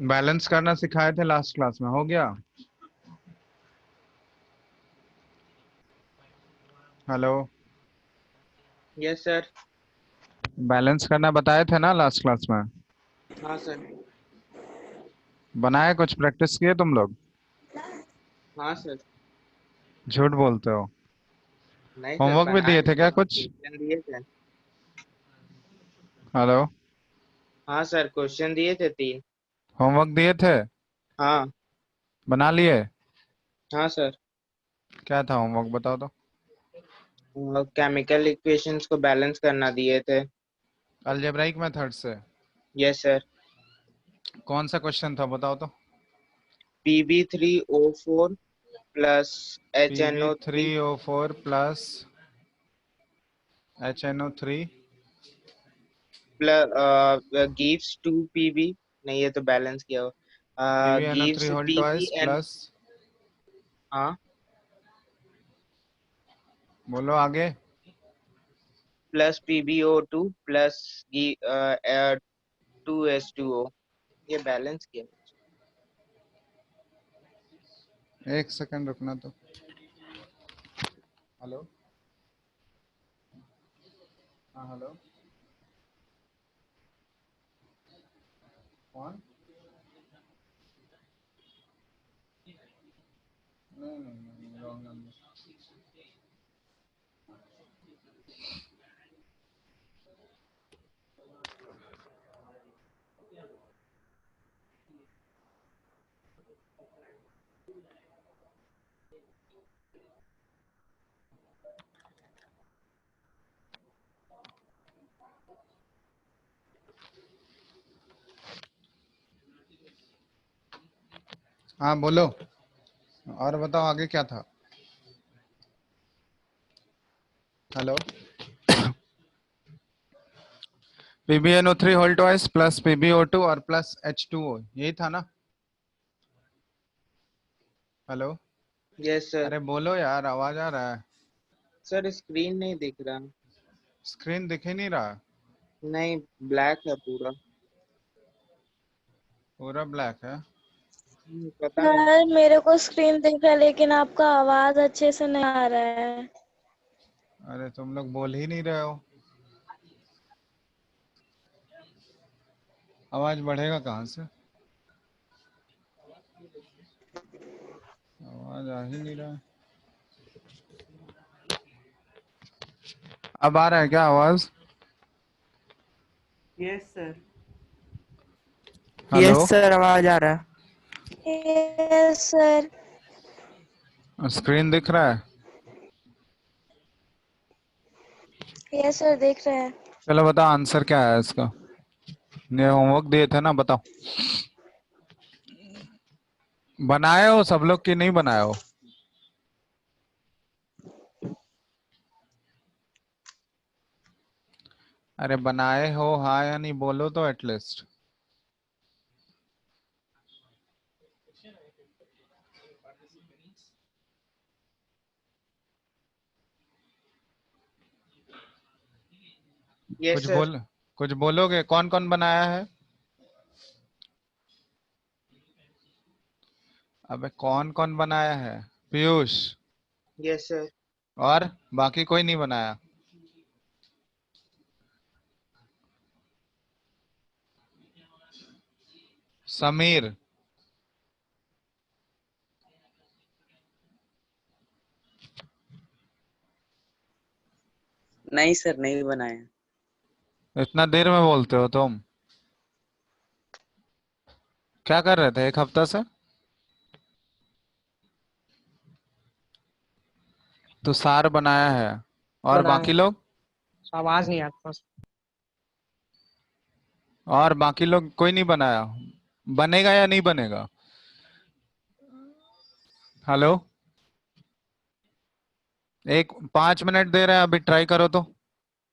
Balance करना सिखाए थे लास्ट क्लास में, हो गया? हेलो। Yes sir. बैलेंस करना बताए थे ना लास्ट क्लास में? हाँ सर। बनाए? कुछ प्रैक्टिस किए तुम लोग? हाँ सर। झूठ बोलते हो। नहीं सर, होमवर्क भी बनाए दिए थे थे, क्या कुछ? क्वेश्चन दिए थे। हेलो। हाँ सर, क्वेश्चन दिए थे 3। होमवर्क दिए थे? हाँ। बना लिए? हाँ सर। क्या था होमवर्क, बताओ तो। केमिकल इक्वेशंस को बैलेंस करना दिए थे। अलजेब्राइक मेथड से? Yes sir. कौन सा क्वेश्चन था, बताओ तो। Pb3O4 plus HNO3 Pb3O4 plus HNO3 plus gives 2 Pb। नहीं, ये तो बैलेंस किया हुआ। PbNO3 gives whole twice PbN। Plus. हाँ। बोलो आगे। Plus PbO2 plus 2H2O। ये बैलेंस किया। एक सेकंड रुकना तो। हेलो। हाँ हेलो। कौन? नहीं नहीं नहीं, रॉन्ग नंबर। हाँ बोलो। और बताओ आगे क्या था। Hello. PbNO3 whole twice plus PbO2 और प्लस H2O, यही था ना? हेलो। Yes sir. अरे बोलो यार, आवाज आ रहा है। सर स्क्रीन नहीं दिख रहा। स्क्रीन दिख ही नहीं रहा। नहीं, ब्लैक है पूरा। पूरा ब्लैक है? पता नहीं। यार मेरे को स्क्रीन दिख रहा है लेकिन आपका आवाज अच्छे से नहीं आ रहा है। अरे तुम लोग बोल ही नहीं रहे हो। आवाज बढ़ेगा कहाँ से? आवाज आ ही नहीं रहा है। अब आ रहा है क्या आवाज? Yes sir. Hello. Yes sir, आवाज आ रहा है। Yes sir. स्क्रीन दिख रहा है? यस सर, देख रहे हैं। चलो बताओ आंसर क्या है इसका। ये होमवर्क दिए थे ना, बताओ। बनाए हो सब लोग कि नहीं बनाए हो? अरे बनाए हो हाँ या नहीं, बोलो तो एटलीस्ट। Yes sir. कुछ बोलोगे? कौन कौन बनाया है? अबे कौन कौन बनाया है? पीयूष? Yes sir. और बाकी कोई नहीं बनाया? समीर? नहीं सर, नहीं बनाया। इतना देर में बोलते हो तुम? क्या कर रहे थे एक हफ्ता से? तो सार बनाया है। और बनाए बाकी लोग? आवाज नहीं आता। और बाकी लोग कोई नहीं बनाया? बनेगा या नहीं बनेगा? हेलो। एक 5 मिनट दे रहे हैं, अभी ट्राई करो तो।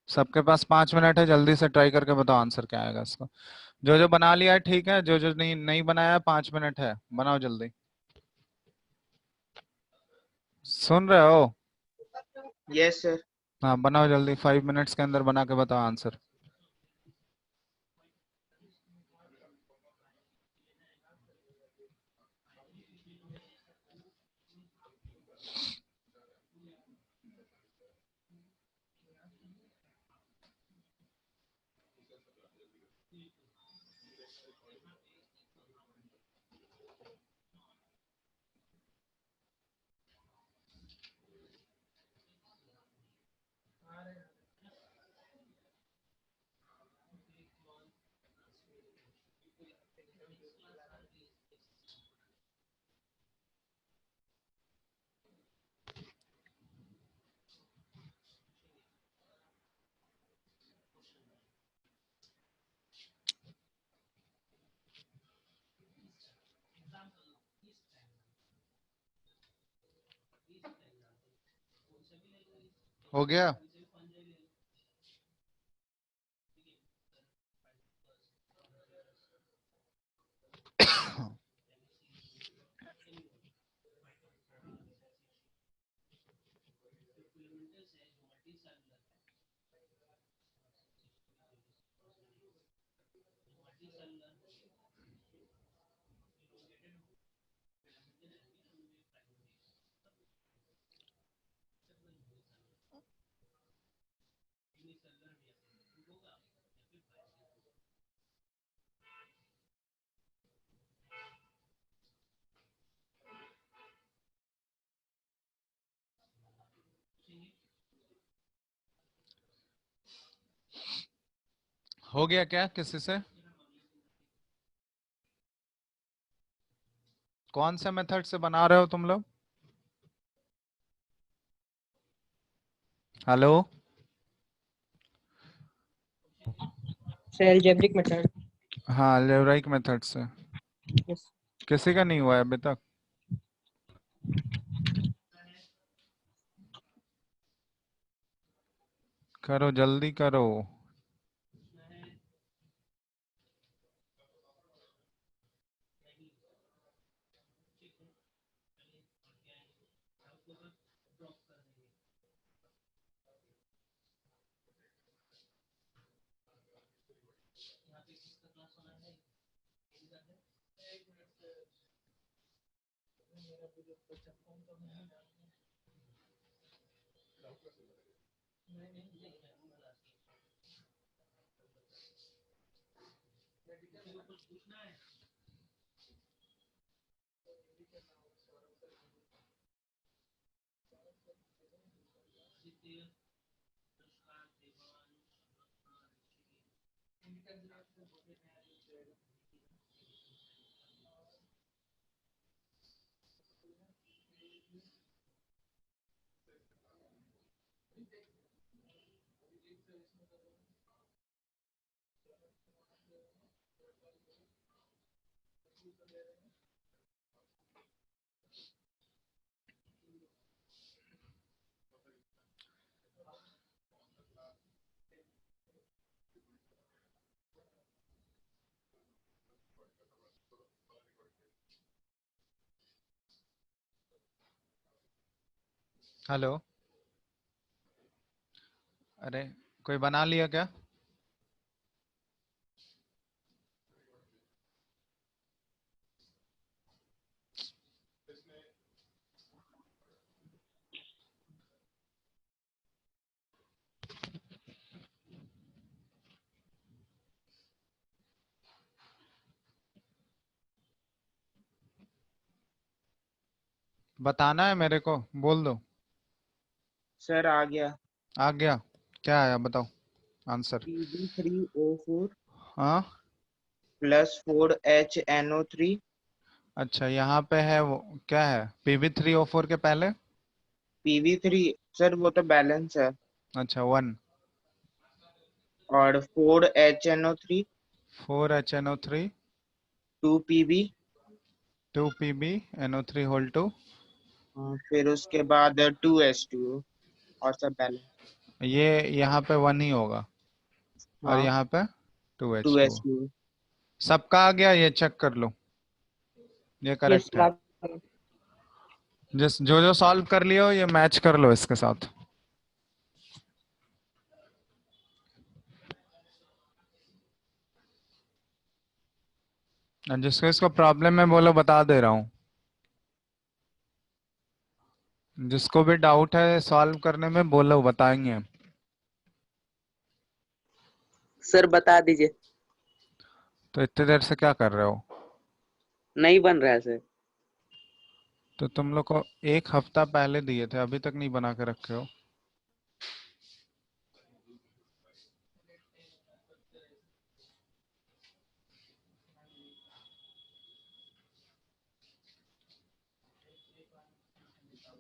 सबके पास 5 मिनट है, जल्दी से ट्राई करके बताओ आंसर क्या आएगा इसका। जो जो बना लिया है ठीक है, जो जो नहीं नहीं बनाया 5 मिनट है, बनाओ जल्दी। सुन रहे हो? Yes sir. हाँ बनाओ जल्दी, 5 मिनट्स के अंदर बना के बताओ आंसर। हो गया? हो गया क्या किसी से? कौन से मेथड से बना रहे हो तुम लोग? हेलो? से algebraic method. हाँ, अलजेब्राइक मेथड से। Yes. किसी का नहीं हुआ है अभी तक? करो, जल्दी करो। हेलो? अरे, कोई बना लिया क्या? बताना है मेरे को, बोल दो। सर आ गया। आ गया? क्या आया बताओ आंसर। PB3O4 हाँ, +4HNO3। अच्छा, यहाँ पे है वो। क्या है PB3O4 के पहले? PB3 सर वो तो बैलेंस है। अच्छा, 1। और 4HNO3 4HNO3 2PB। 2PbNO3 2। फिर उसके बाद 2H2O और सब बैलेंस। ये यहाँ पे 1 ही होगा और हाँ यहाँ पे 2H2। 2H2O। सबका आ गया, ये चेक कर लो, ये Yes. करेक्ट है। जिस जो जो सॉल्व कर लियो ये मैच कर लो इसके साथ। जिसको इसको प्रॉब्लम है बोलो, बता दे रहा हूँ। जिसको भी डाउट है सॉल्व करने में बोलो, बताएंगे। सर बता दीजिए। तो इतनी देर से क्या कर रहे हो? नहीं बन रहा है सर। तो तुम लोग को एक हफ्ता पहले दिए थे, अभी तक नहीं बना के रखे हो।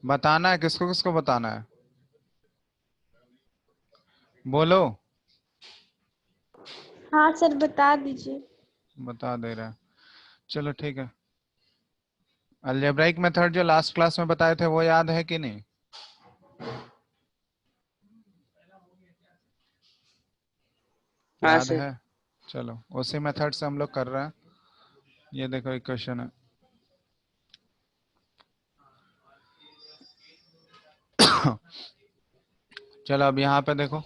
बताना है, किसको किसको बताना है, बोलो। हाँ सर बता दीजिए। बता दे रहे हैं, चलो ठीक है। अलजेब्राइक मेथड जो लास्ट क्लास में बताए थे वो याद है कि नहीं? हाँ याद सर। है? चलो उसी मेथड से हम लोग कर रहे हैं। ये देखो एक क्वेश्चन है। चलो अब यहाँ पे देखो,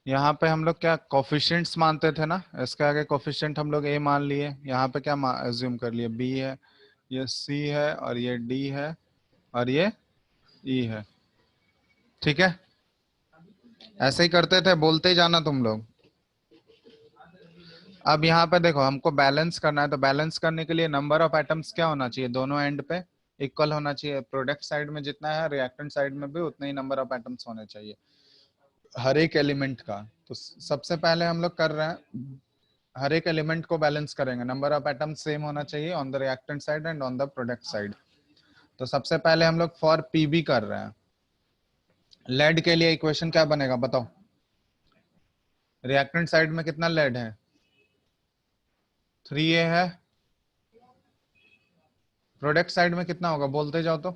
यहाँ पे हम लोग क्या कोफिशिएंट्स मानते थे ना, इसके आगे कोफिशिएंट हम लोग a मान लिए, यहाँ पे क्या एज्यूम कर लिए, b है, ये c है, और ये d है, और ये e है। ठीक है, ऐसे ही करते थे, बोलते ही जाना तुम लोग। अब यहाँ पे देखो हमको बैलेंस करना है, तो बैलेंस करने के लिए नंबर ऑफ एटम्स क्या होना चाहिए, दोनों एंड पे इक्वल होना चाहिए। प्रोडक्ट साइड में जितना है रिएक्टेंट साइड में भी उतना ही नंबर ऑफ एटम्स होने चाहिए हर एक एलिमेंट का। तो सबसे पहले हम लोग कर रहे हैं, हर एक एलिमेंट को बैलेंस करेंगे, नंबर ऑफ एटम्स सेम होना चाहिए on the reactant side and on the product side. तो सबसे पहले हम लोग फॉर पीबी कर रहे हैं। लेड के लिए इक्वेशन क्या बनेगा बताओ? रिएक्टेंट साइड में कितना लेड है? 3a है। प्रोडक्ट साइड में कितना होगा, बोलते जाओ तो।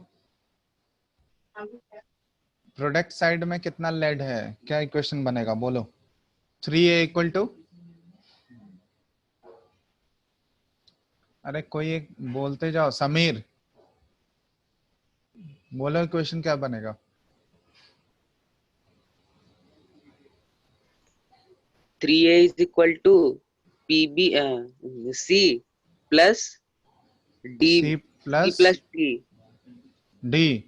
प्रोडक्ट साइड में कितना लेड है, क्या इक्वेशन बनेगा बोलो? 3a इक्वल टू, अरे कोई एक बोलते जाओ, समीर बोलो इक्वेशन क्या बनेगा? 3a is equal to PB C plus D, C C plus plus D. D.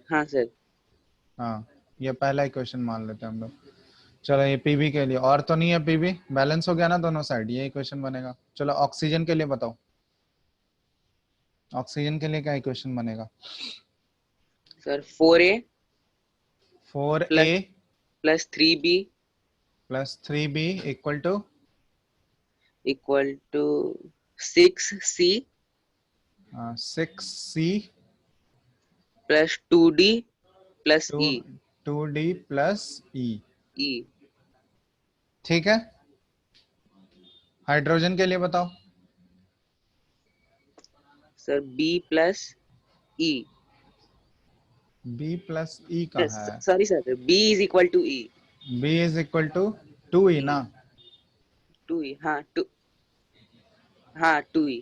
हाँ सर। हाँ, ये पहला इक्वेशन मान लेते हैं हम लोग। चलो ये पीबी के लिए, और तो नहीं है पीबी, बैलेंस हो गया ना दोनों साइड, ये इक्वेशन बनेगा। चलो ऑक्सीजन के लिए बताओ, ऑक्सीजन के लिए क्या इक्वेशन बनेगा? Sir 4a 4a plus plus 3b plus 3b equal to 6c 6c plus 2d plus 2 e 2d plus e। e। ठीक है, हाइड्रोजन के लिए बताओ। Sir b plus e। b plus e का है, sorry sir, b is equal to e। b is equal to 2e ना। 2e, हाँ 2, हाँ 2e।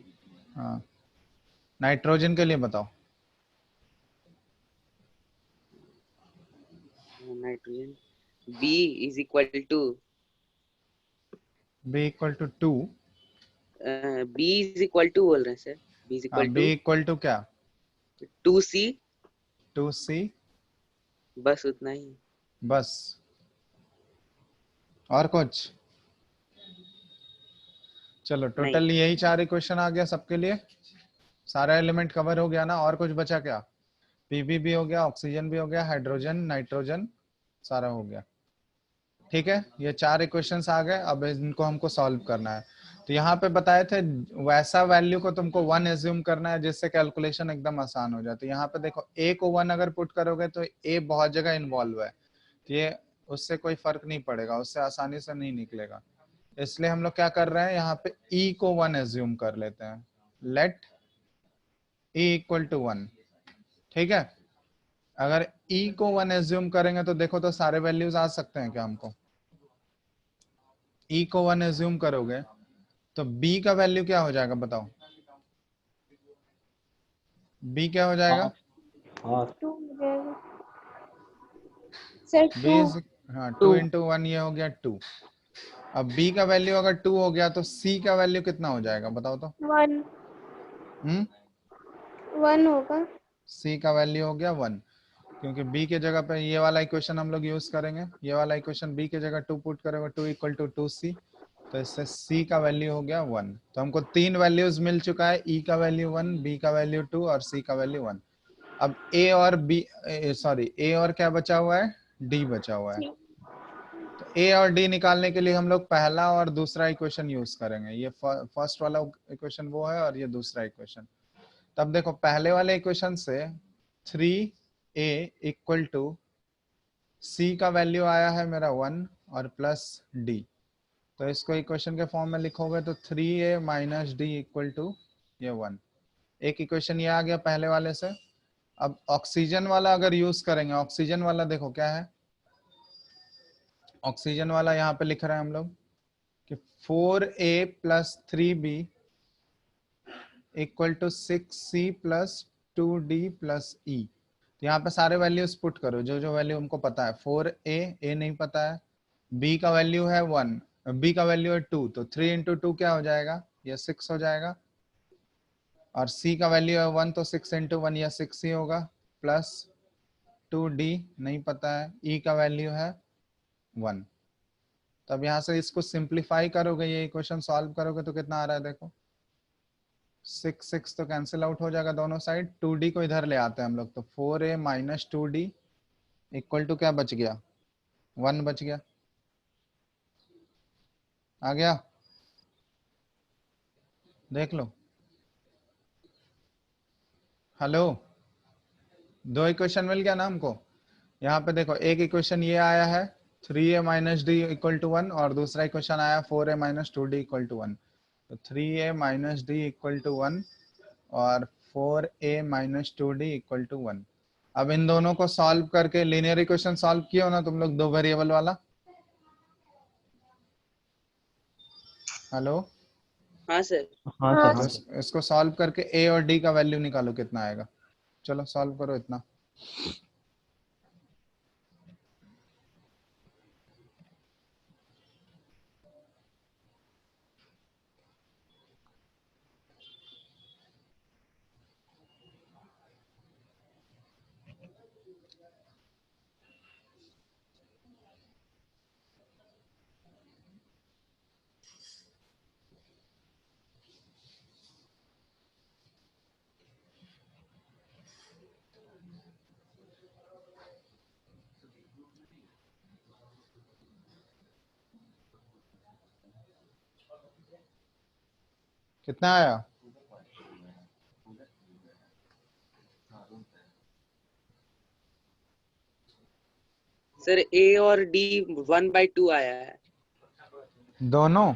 हाँ, नाइट्रोजन के लिए बताओ। Nitrogen b is equal to b equal to 2। b is equal to बोल रहे हैं सर, b इज हाँ, equal b to equal to क्या? 2c। 2c। बस उतना ही। बस, और कुछ? चलो नहीं। टोटल यही 4 इक्वेशन आ गया सबके लिए, सारा एलिमेंट कवर हो गया ना, और कुछ बचा क्या? पीबी भी हो गया, ऑक्सीजन भी हो गया, हाइड्रोजन, नाइट्रोजन, सारा हो गया। ठीक है, ये 4 इक्वेशंस आ गए, अब इनको हमको सॉल्व करना है। तो यहाँ पे बताए थे वैसा वैल्यू को तुमको 1 एज्यूम करना है जिससे कैलकुलेशन एकदम आसान हो जाए। तो यहाँ पे देखो a को 1 अगर पुट करोगे तो a बहुत जगह इन्वॉल्व है, तो ये उससे कोई फर्क नहीं पड़ेगा, उससे आसानी से नहीं निकलेगा। इसलिए हम लोग क्या कर रहे हैं, यहाँ पे e को 1 एज्यूम कर लेते हैं। Let e equal to 1। ठीक है, अगर e को 1 एज्यूम करेंगे तो देखो तो सारे वैल्यूज आ सकते हैं क्या हमको? e को 1 एज्यूम करोगे तो b का वैल्यू क्या हो जाएगा बताओ? b क्या हो जाएगा? हाँ। टू हो जाएगा। सर b 2 इज हाँ 2 इंटू 1 ये हो गया 2। अब b का वैल्यू अगर 2 हो गया तो c का वैल्यू कितना हो जाएगा बताओ तो। 1 1 होगा। c का वैल्यू हो गया 1, क्योंकि b के जगह पे ये वाला इक्वेशन हम लोग यूज करेंगे। ये वाला इक्वेशन b के जगह 2 पुट करेंगे, 2 इक्वल टू 2c, तो इससे c का वैल्यू हो गया 1। तो हमको 3 वैल्यूज मिल चुका है, e का वैल्यू 1, b का वैल्यू 2 और c का वैल्यू 1। अब a और b सॉरी a और क्या बचा हुआ है, d बचा हुआ है। तो a और d निकालने के लिए हम लोग पहला और दूसरा इक्वेशन यूज करेंगे। ये फर्स्ट वाला इक्वेशन वो है और ये दूसरा इक्वेशन। तब देखो पहले वाले इक्वेशन से 3a इक्वल टू c का वैल्यू आया है मेरा 1 और प्लस d, तो इसको इक्वेशन के फॉर्म में लिखोगे तो 3a minus D equal to ये 1। एक इक्वेशन ये आ गया पहले वाले से। अब ऑक्सीजन वाला अगर यूज करेंगे, ऑक्सीजन वाला देखो क्या है, ऑक्सीजन वाला यहाँ पे लिख रहे हैं हम लोग कि 4a plus 3b equal to 6c plus 2d plus e। तो यहाँ पे सारे वैल्यूज पुट करो, जो जो वैल्यू हमको पता है। 4a a नहीं पता है, b का वैल्यू है 1, b का वैल्यू है 2, तो 3 इंटू 2 क्या हो जाएगा, ये 6 हो जाएगा। और c का वैल्यू है 1, तो 6 इंटू 1 या 6 ही होगा, प्लस 2d नहीं पता है, e का वैल्यू है 1। तब यहाँ से इसको सिंप्लीफाई करोगे, ये इक्वेशन सॉल्व करोगे तो कितना आ रहा है देखो, 6 तो कैंसिल आउट हो जाएगा दोनों साइड। 2d को इधर ले आते हैं हम लोग, तो 4a minus 2d equal to क्या बच गया, 1 बच गया। आ गया, देख लो। हेलो, दो इक्वेशन मिल गया ना हमको। यहाँ पे देखो एक इक्वेशन ये आया है 3a minus D equal to 1 और दूसरा इक्वेशन आया 4a minus 2d equal to 1। तो 3a minus D equal to 1 और 4a minus 2d equal to 1। अब इन दोनों को सॉल्व करके लीनियर इक्वेशन सॉल्व किया हो ना तुम लोग, दो वेरिएबल वाला। हेलो, हाँ सर। हाँ तो इसको सॉल्व करके a और d का वैल्यू निकालो कितना आएगा। चलो सॉल्व करो इतना। कितना आया, सर ए और डी 1/2 आया है। दोनों?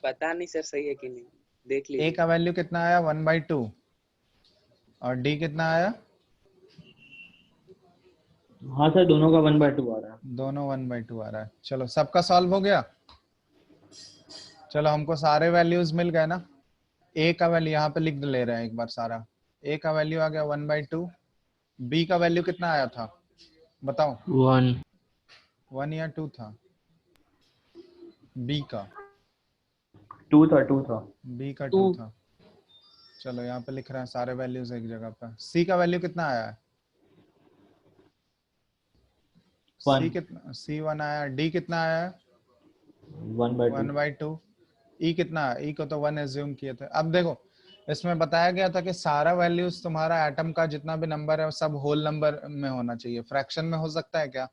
पता नहीं सर सही है कि नहीं, देख a लीजिए। का वैल्यू कितना आया 1/2 और d कितना आया, हाँ सर दोनों का 1/2 आ रहा है। दोनों 1/2 आ रहा है। चलो सबका सॉल्व हो गया। चलो हमको सारे वैल्यूज मिल गए ना। a का वैल्यू यहाँ पे लिख ले रहे हैं एक बार सारा। a का वैल्यू आ गया 1/2, b का वैल्यू कितना आया था बताओ, 1 या 2 था, b का 2 था। b का 2 था। चलो यहाँ पे लिख रहे हैं सारे वैल्यूज एक जगह पे। c का वैल्यू कितना आया है, c कितना, c 1 आया। d कितना आया है 1/2। e कितना है, e को तो 1 एज्यूम किए थे। अब देखो इसमें बताया गया था कि सारा वैल्यूज तुम्हारा एटम का जितना भी नंबर है वो सब होल नंबर में होना चाहिए। फ्रैक्शन में हो सकता है क्या,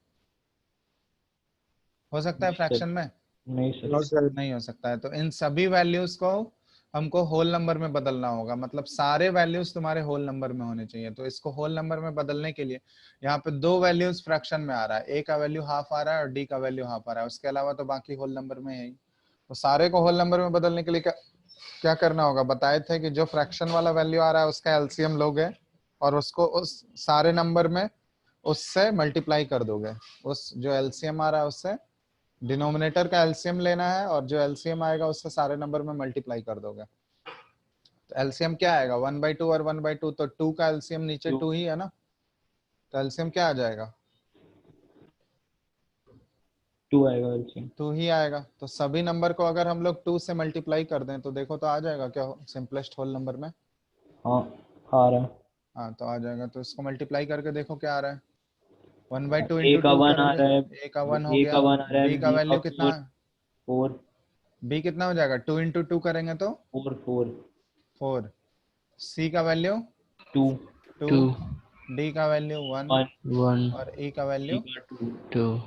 हो सकता है फ्रैक्शन में? नहीं सर। नहीं हो सकता है। तो इन सभी वैल्यूज को हमको होल नंबर में बदलना होगा, मतलब सारे वैल्यूज तुम्हारे होल नंबर में होने चाहिए। तो इसको होल नंबर में बदलने के लिए यहाँ पे दो वैल्यूज फ्रैक्शन में आ रहा है, a का वैल्यू हाफ आ रहा है और d का वैल्यू हाफ आ रहा है। उसके अलावा तो बाकी होल नंबर में है। तो सारे को होल नंबर में बदलने के लिए क्या क्या करना होगा, बताए थे कि जो फ्रैक्शन वाला वैल्यू आ रहा है उसका एलसीएम लोगे और उसको उस सारे नंबर में उससे मल्टीप्लाई कर दोगे। उस जो एलसीएम आ रहा है उससे डिनोमिनेटर का एलसीएम लेना है और जो एलसीएम आएगा उससे सारे नंबर में मल्टीप्लाई कर दोगे। तो एलसीएम क्या आएगा 1/2 और 1/2, तो 2 का एलसीएम नीचे 2 ही है ना, तो एलसीएम क्या आ जाएगा 2 आएगा एलसीएम। 2 ही आएगा। तो सभी नंबर को अगर हम लोग 2 से मल्टीप्लाई कर दें तो देखो तो आ जाएगा क्या सिंपलेस्ट होल नंबर में। हाँ आ रहा है। हाँ तो आ जाएगा। तो इसको मल्टीप्लाई करके देखो क्या आ रहा है। 1/2 ए इंटू का 2 1 आ करोगे, रहा है, a का 1 हो ए गया। का 1 आ रहा है, b का बी का वैल्यू कितना 4 4 b कितना हो जाएगा 2 इंटू 2 करेंगे तो 4 4 4। c का वैल्यू 2 2, 2 d का वैल्यू 1 1 1 और e का ई वैल्यू। का 2। 2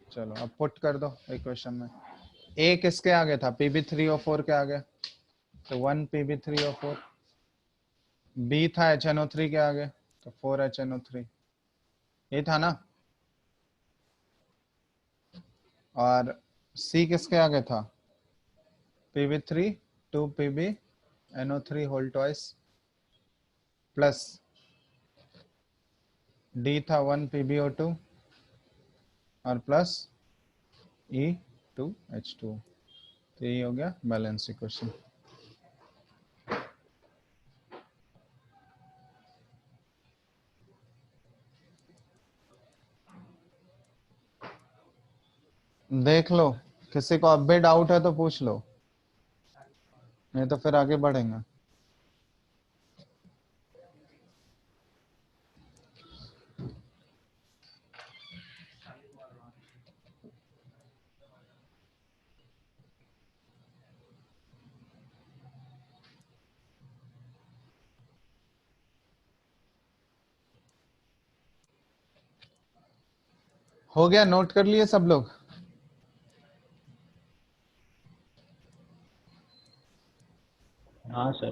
चलो अब पुट कर दो इक्वेशन में। a किसके आगे था Pb3O4 के आगे, तो 1 Pb3O4। b था HNO3 के आगे तो 4 HNO3, ये था ना। और c किसके आगे था Pb3 2 PbNO3 whole twice plus d था 1 PbO2 और प्लस E2H2। तो ये हो गया बैलेंस इक्वेशन। देख लो, किसी को अब भी डाउट है तो पूछ लो, नहीं तो फिर आगे बढ़ेंगे। हो गया, नोट कर लिए सब लोग। हाँ सर।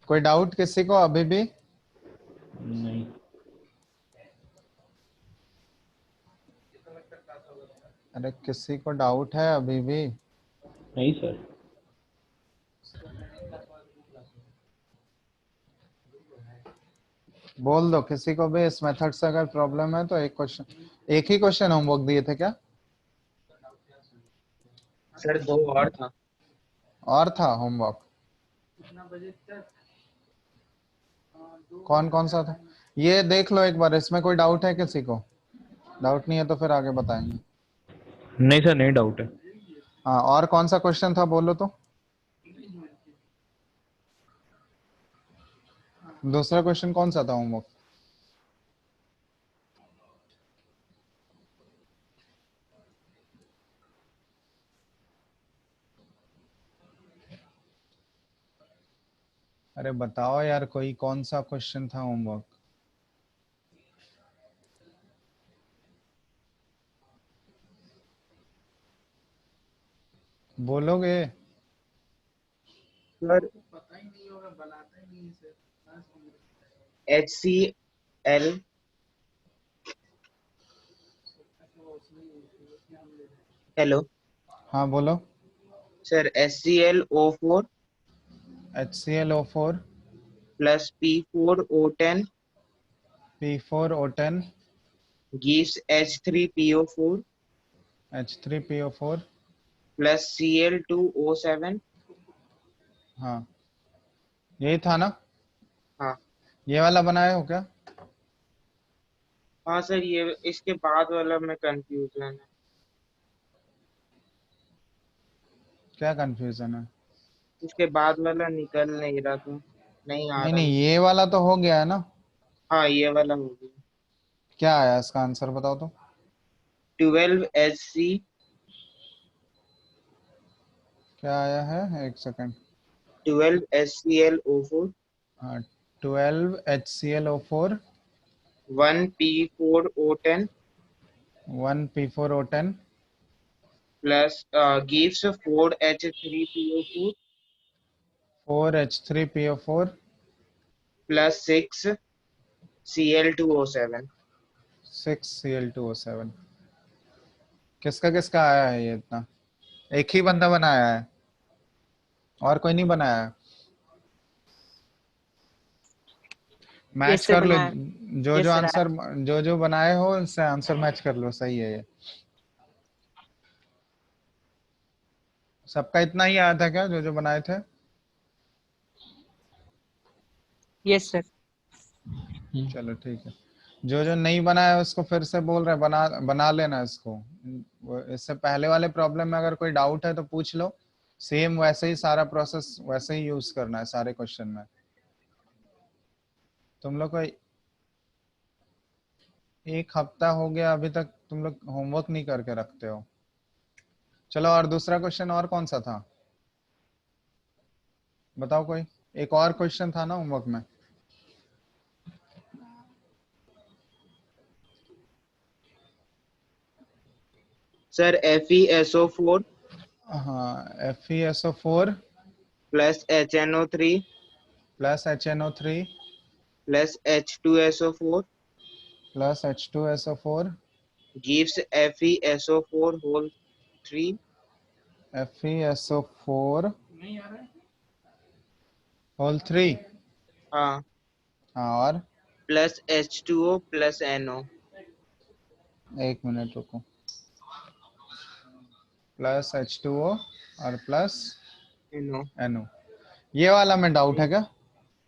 कोई डाउट किसी को अभी भी? नहीं अरे किसी को डाउट है अभी भी? नहीं सर। बोल दो किसी को भी इस मेथड से अगर प्रॉब्लम है तो। एक ही क्वेश्चन होमवर्क दिए थे क्या? सर 2 और था। और था होमवर्क? कौन कौन सा था ये देख लो एक बार। इसमें कोई डाउट है किसी को? डाउट नहीं है तो फिर आगे बताएंगे। नहीं सर, नहीं डाउट है। हाँ, और कौन सा क्वेश्चन था बोलो तो। दूसरा क्वेश्चन कौन सा था होमवर्क? अरे बताओ यार, कोई कौन सा क्वेश्चन था होमवर्क? बोलोगे? सर HCl हेलो हाँ बोलो। Sir HClO4 HClO4 plus P4O10 P4O10 gives H3PO4 H3PO4 plus Cl2O7। हाँ यही था ना? हाँ ये वाला बनाए हो क्या? हाँ सर, ये इसके बाद वाला में कंफ्यूजन है। क्या कंफ्यूजन है? इसके बाद वाला निकल नहीं रहा था, नहीं आ नहीं रहा नहीं, है। ये वाला तो हो गया है ना। हाँ ये वाला हो गया। क्या आया इसका आंसर बताओ तो। 12HC क्या आया है, एक सेकंड। 12HClO4 हाँ 12HClO4 1P4O10 1P4O10 plus gives 4H3PO4 4H3PO4 plus 6Cl2O7। 6Cl2O7। किसका किसका आया है ये इतना? एक ही बंदा बनाया है, और कोई नहीं बनाया है? मैच Yes, sir, कर लो, बनाया। जो Yes, जो sir, आंसर जो जो बनाए हो उससे आंसर मैच कर लो। सही है ये। सबका इतना ही आया था क्या जो जो बनाए थे? Yes, sir. चलो ठीक है। जो जो नहीं बनाया उसको फिर से बोल रहे हैं, बना बना लेना इसको। इससे पहले वाले प्रॉब्लम में अगर कोई डाउट है तो पूछ लो। सेम वैसे ही सारा प्रोसेस वैसे ही यूज करना है सारे क्वेश्चन में। तुम लोग को एक हफ्ता हो गया अभी तक तुम लोग होमवर्क नहीं करके रखते हो। चलो, और दूसरा क्वेश्चन और कौन सा था बताओ कोई। एक और क्वेश्चन था ना होमवर्क में। सर FeSO4 हाँ, FeSO4 plus HNO3 plus HNO3 plus H2SO4 plus H2SO4 gives FeSO4 whole 3 FeSO4 whole 3। हाँ हाँ, और प्लस H2O प्लस NO। एक मिनट रुको। प्लस H2O और प्लस NO। NO। ये वाला में डाउट है क्या?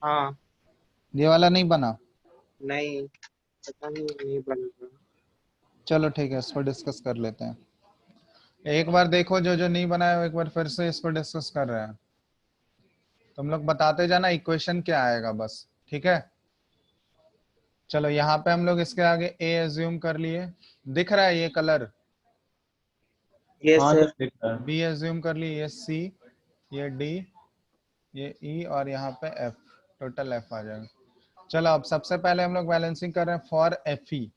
हाँ ये वाला नहीं बना? नहीं, पता नहीं बन रहा। चलो ठीक है, इसको डिस्कस कर लेते हैं। एक बार देखो, जो जो नहीं बनाया एक बार फिर से इसको डिस्कस कर रहे हैं। तुम लोग बताते जाना इक्वेशन क्या आएगा बस, ठीक है। चलो, यहाँ पे हम लोग इसके आगे ए एज्यूम कर लिए। दिख रहा है ये कलर? यस हाँ सर। सर दिख रहा है। बी एज्यूम कर लिए, ये सी, ये डी, ये ई और यहाँ पे एफ। टोटल एफ आ जाएगा। चलो, अब सबसे पहले हम लोग बैलेंसिंग कर रहे हैं for F E.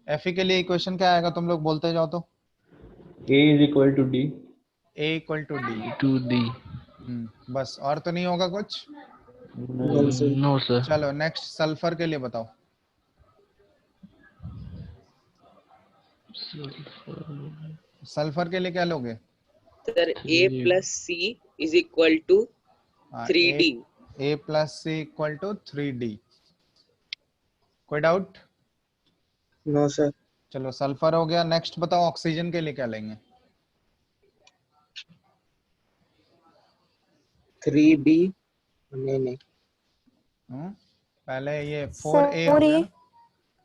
F E के लिए इक्वेशन क्या आएगा तुम लोग बोलते जाओ तो। A is equal to D A equal to D. to D। बस, और तो नहीं होगा कुछ। No sir. No sir। चलो नेक्स्ट, सल्फर के लिए बताओ। सल्फर के लिए क्या लोगे? Sir A plus C is equal to 3D। A plus C equal to 3D। कोई डाउट? No sir. चलो, सल्फर हो गया। नेक्स्ट बताओ, ऑक्सीजन के लिए क्या लेंगे? 3B। नहीं नहीं, पहले ये 4A हो गया ना।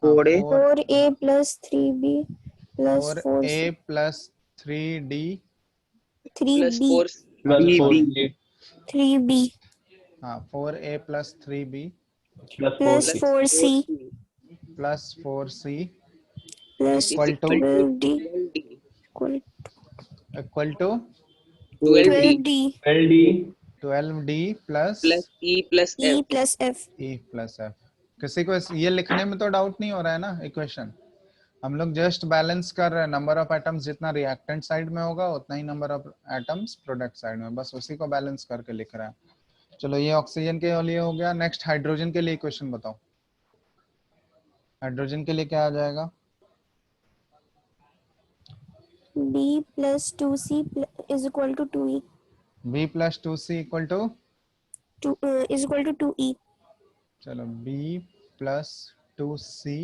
4A 4A plus 3B plus 4A 4C plus 3D plus 3B 4 plus B, 4A 3B 4A plus 3B plus plus 4C 4C 4C plus 4C plus is equal to equal to 12D 12D। equal equal to 12D 12D 12D 12D plus plus E plus E F। plus F E plus F। किसी को ये लिखने में तो doubt नहीं हो रहा है ना इक्वेशन? हम लोग जस्ट बैलेंस कर रहे हैं। नंबर ऑफ एटम्स जितना रिएक्टेंट साइड में होगा उतना ही number of atoms product side में, बस उसी को बैलेंस करके लिख रहे हैं। चलो, ये ऑक्सीजन के लिए हो गया। नेक्स्ट, हाइड्रोजन के लिए इक्वेशन बताओ। हाइड्रोजन के लिए क्या आ जाएगा? B plus 2C is equal to 2E B plus 2C equal to, is equal to 2E चलो B plus 2C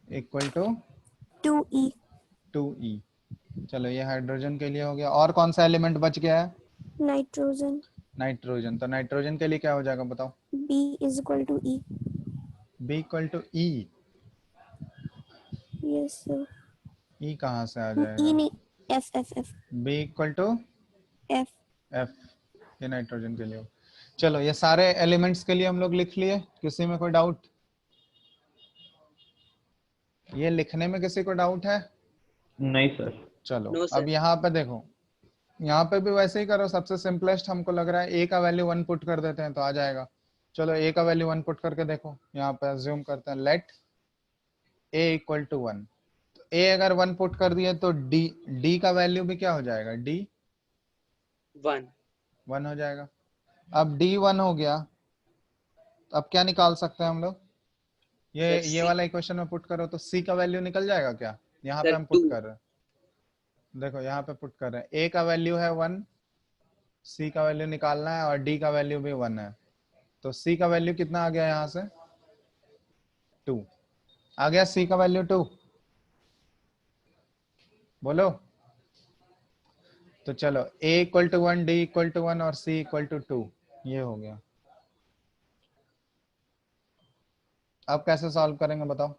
equal to 2E 2E। चलो, ये हाइड्रोजन के लिए हो गया। और कौन सा एलिमेंट बच गया है? nitrogen nitrogen. तो नाइट्रोजन के लिए क्या हो जाएगा बताओ? B is equal to E B equal to E। yes sir E कहाँ से आ E जाएगा? नहीं F B equal to F F। ये नाइट्रोजन के लिए हो। चलो, ये सारे एलिमेंट्स के लिए हम लोग लिख लिए। किसी में कोई डाउट? ये लिखने में किसी को डाउट है? नहीं सर। चलो, No, अब sir। यहाँ पे देखो, यहाँ पे भी वैसे ही करो। सबसे सिंपलेस्ट हमको लग रहा है ए का वैल्यू 1 पुट कर देते हैं तो आ जाएगा। चलो, ए का वैल्यू 1 पुट करके देखो। यहाँ पे अज्यूम करते हैं, लेट ए इक्वल टू 1। ए अगर 1 पुट कर दिए तो डी का वैल्यू भी क्या हो जाएगा? डी 1। 1 हो जाएगा। अब डी 1 हो गया, अब क्या निकाल सकते हैं हम लोग? सर ये C वाला इक्वेशन में पुट करो तो सी का वैल्यू निकल जाएगा क्या? यहाँ पे सर हम पुट 2। कर रहे हैं, देखो यहाँ पे पुट कर रहे हैं। ए का वैल्यू है 1, सी का वैल्यू निकालना है और डी का वैल्यू भी 1 है। तो सी का वैल्यू कितना आ गया यहाँ से? 2 आ गया। सी का वैल्यू 2, बोलो। तो चलो, A equal to 1, D equal to 1 और सी इक्वल टू 2, ये हो गया। अब कैसे सॉल्व करेंगे बताओ?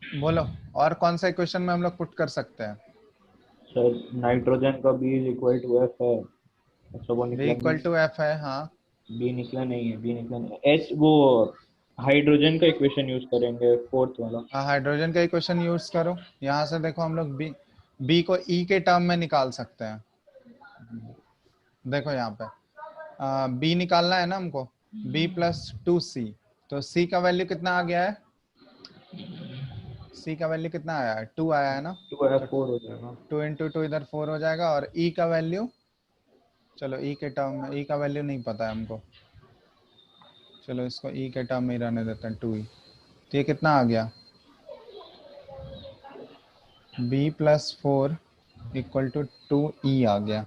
बोलो, और कौन सा इक्वेशन में हम लोग पुट कर सकते हैं? सर नाइट्रोजन का B is equal to F है, अच्छा वो बी निकला इक्वल नहीं, टू एफ है, हाँ। B निकला नहीं है, B निकला नहीं है। H वो हाइड्रोजन का इक्वेशन यूज करेंगे, फोर्थ वाला। हाँ, हाइड्रोजन का इक्वेशन यूज करो। यहाँ से देखो हम लोग बी को ई के टर्म में निकाल सकते हैं। देखो यहाँ पे बी निकालना है ना हमको, बी प्लस 2c, तो c का वैल्यू कितना आ गया है? c का वैल्यू कितना आया है? 2 आया है ना, टू है, 4 हो जाएगा। 2 इंटू 2 इधर 4 हो जाएगा। और e का वैल्यू, चलो e के टर्म में, e का वैल्यू नहीं पता है हमको, चलो इसको e के टर्म में ही रहने देते हैं, 2e। तो ये कितना आ गया? b plus 4 equal to 2e आ गया।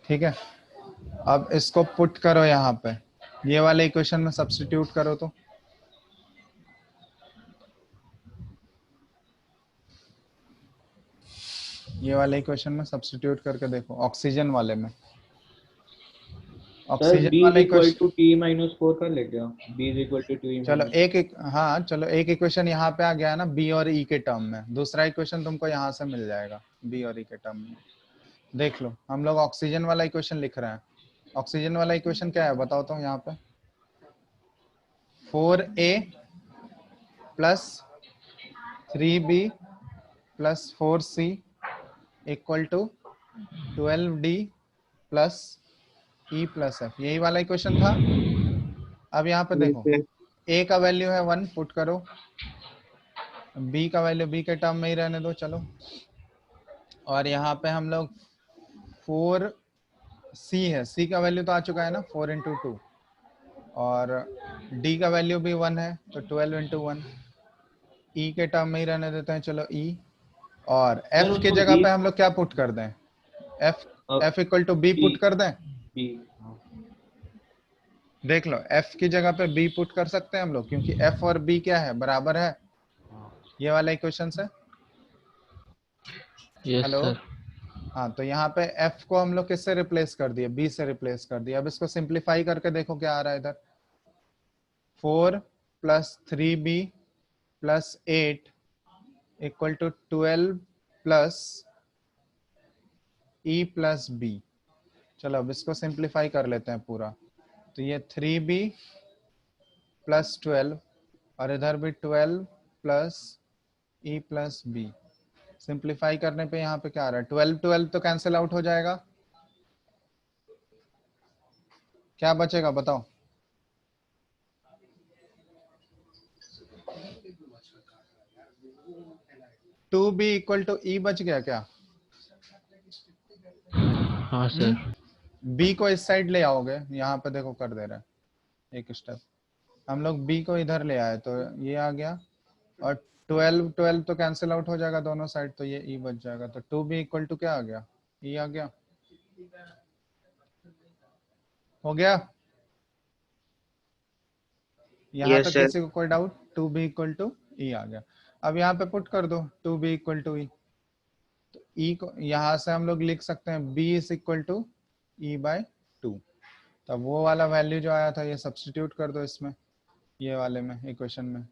ठीक है, अब इसको पुट करो यहाँ पे, ये वाले इक्वेशन में सब्स्टिट्यूट करो। तो ये वाले इक्वेशन में सब्स्टिट्यूट करके देखो, ऑक्सीजन वाले में, सर ऑक्सीजन B इज वाले equal equation. To T minus 4 कर ले क्या? B is equal to 2E चलो माइनस। हाँ चलो, एक इक्वेशन यहाँ पे आ गया है ना बी और ई के टर्म में, दूसरा इक्वेशन तुमको यहाँ से मिल जाएगा बी और ई के टर्म में। देख लो, हम लोग ऑक्सीजन वाला इक्वेशन लिख रहे हैं। ऑक्सीजन वाला इक्वेशन क्या है बताओ तो? यहाँ पे 4a plus 3b plus 4c equal to 12d plus E plus F, यही वाला इक्वेशन था। अब यहाँ पे देखो, a का वैल्यू है 1, पुट करो, b का वैल्यू b के टर्म में ही रहने दो, चलो। और यहाँ पे हम लोग 4c है, c का वैल्यू तो आ चुका है ना, 4 इंटू 2, और d का वैल्यू भी 1 है, तो 12 इंटू 1, e के टर्म में ही रहने देते हैं, चलो e। और f की जगह पे हम लोग क्या पुट कर दें? f equal to b put कर दें। B देख लो, f की जगह पे b पुट कर सकते हैं हम लोग, क्योंकि f और b क्या है, बराबर है, ये वाला इक्वेशन से। Yes hello, sir. हाँ, तो यहाँ पे f को हम लोग किससे रिप्लेस कर दिए? b से रिप्लेस कर दिया। अब इसको सिंप्लीफाई करके देखो क्या आ रहा है इधर, 4 plus 3b plus 8 equal to 12 plus e plus b। चलो अब इसको सिंप्लीफाई कर लेते हैं पूरा, तो ये 3b प्लस 12 और इधर भी 12 plus e plus b। Simplify करने पे यहाँ पे क्या आ रहा है? 12 12 तो कैंसिल आउट हो जाएगा, क्या बचेगा बताओ? टू बी इक्वल टू ई बच गया क्या? हाँ सर। बी को इस साइड ले आओगे, यहाँ पे देखो कर दे रहे हैं एक स्टेप, हम लोग बी को इधर ले आए तो ये आ गया, और 12 12 तो कैंसिल आउट हो जाएगा दोनों साइड, तो ये ई बच जाएगा, तो 2b इक्वल टू क्या आ गया? ई आ गया। हो गया यहाँ यस तक? सर। किसी को कोई डाउट? 2b इक्वल टू ई आ गया। अब यहाँ पे पुट कर दो 2b इक्वल टू ई, तो ई को यहाँ से हम लोग लिख सकते हैं b is equal to E by 2। तब वो वाला वैल्यू जो आया था ये सब्स्टिट्यूट कर दो इसमें, ये वाले में इक्वेशन में,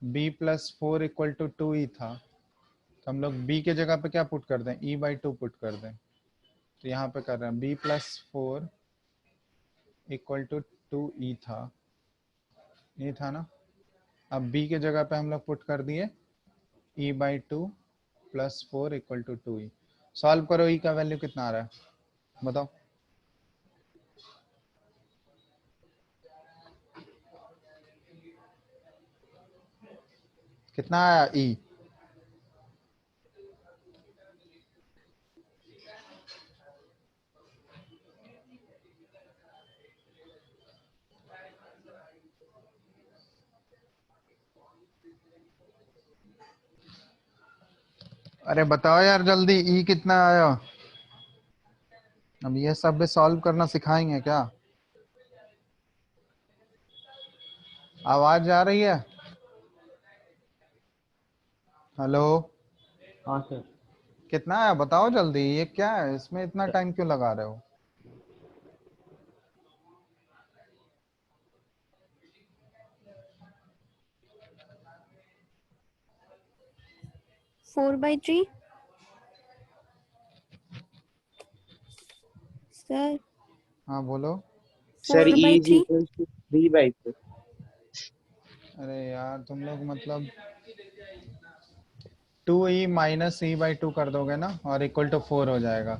b plus 4 equal to 2e था, तो हम लोग b के जगह पे क्या पुट कर दें? e बाई 2 पुट कर दें, तो यहाँ पे कर रहे हैं b plus 4 equal to 2e था, ये था ना। अब b के जगह पे हम लोग पुट कर दिए e by 2 plus 4 equal to 2e। Solve करो, e का वैल्यू कितना आ रहा है बताओ? कितना आया e? अरे बताओ यार जल्दी, ई कितना आया? अब ये सब भी सॉल्व करना सिखाएंगे क्या? आवाज आ रही है? हेलो, हाँ सर। कितना है बताओ जल्दी, ये क्या है, इसमें इतना टाइम क्यों लगा रहे हो? फोर बाई थ्री सर, हाँ बोलो। Sir 4 E by is 3 equals to 3/4. अरे यार तुम लोग मतलब 2e minus E by two कर दोगे ना और इक्वल टू 4 हो जाएगा।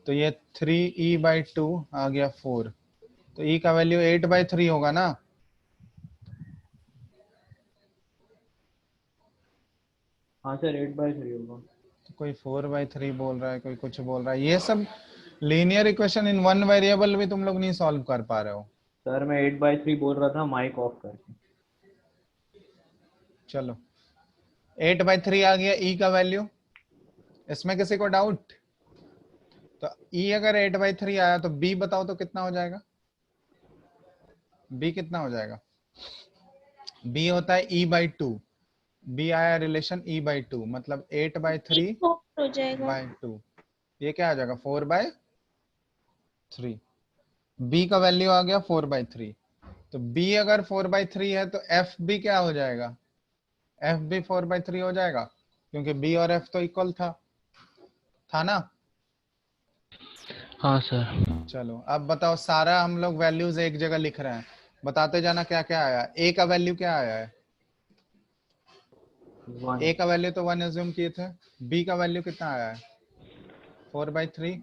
तो ये 3e/2 आ गया 4। तो e का वैल्यू 8/3 होगा ना। हाँ सर 8/3 होगा। तो कोई 4/3 बोल रहा है, कोई कुछ बोल रहा है। ये सब linear equation in one variable भी तुम लोग नहीं सॉल्व कर पा रहे हो। सर मैं 8/3 बोल रहा था माइक ऑफ करके। चलो 8/3 आ गया e का वैल्यू। इसमें किसी को डाउट? तो e अगर 8/3 आया तो b बताओ तो कितना हो जाएगा? b कितना हो जाएगा? b होता है e/2। b आया रिलेशन e/2 मतलब 8/3 4 हो जाएगा। बाय 2। ये क्या आ जाएगा? 4/3। b का वैल्यू आ गया 4/3। तो b अगर 4/3 है तो f भी क्या हो जाएगा? f भी 4/3 हो जाएगा, क्योंकि b और f तो इक्वल था ना। हाँ सर। चलो अब बताओ, सारा हम लोग वैल्यूज एक जगह लिख रहे हैं, बताते जाना क्या क्या आया। a का वैल्यू क्या आया है? 1। a का वैल्यू तो 1 एज्यूम किए थे। b का वैल्यू कितना आया है? 4/3।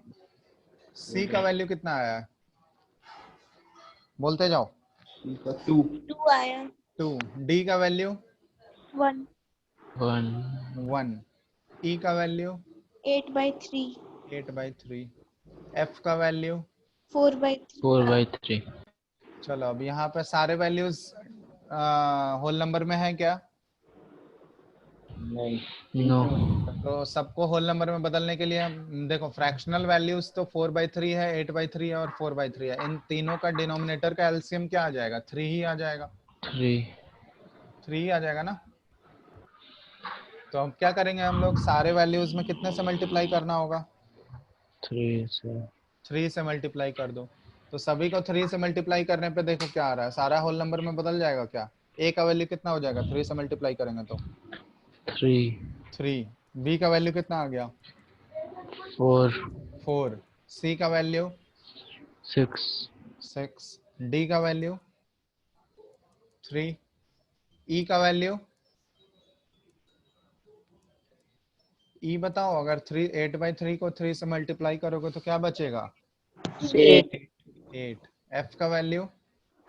c का वैल्यू कितना आया है? बोलते जाओ। C का 2। 2 आया। 2। d का वैल्यू 1 1 1। e का वैल्यू 8/3 8/3। f का वैल्यू 4/3 4/3। चलो अब यहाँ पे सारे वैल्यूज होल नंबर में है क्या? नहीं। नो। तो सबको होल नंबर में बदलने के लिए हम देखो, फ्रैक्शनल वैल्यूज तो 4/3 है, 8/3 है और 4/3 है। इन तीनों का डिनोमिनेटर का एलसीएम क्या आ जाएगा? 3 ही आ जाएगा। 3। 3 ही आ जाएगा ना। तो अब क्या करेंगे हम लोग, सारे वैल्यूज में कितने से मल्टीप्लाई करना होगा? 3 सर। 3 से मल्टीप्लाई कर दो। तो सभी को 3 से मल्टीप्लाई करने पे देखो क्या आ रहा है, सारा होल नंबर में बदल जाएगा क्या? a का वैल्यू कितना हो जाएगा 3 से मल्टीप्लाई करेंगे तो? 3 3। b का वैल्यू कितना आ गया? 4 4। c का वैल्यू 6 6। d का वैल्यू 3। e का वैल्यू e बताओ, अगर 8/3 को 3 से मल्टीप्लाई करोगे तो क्या बचेगा? 8. 8। f का वैल्यू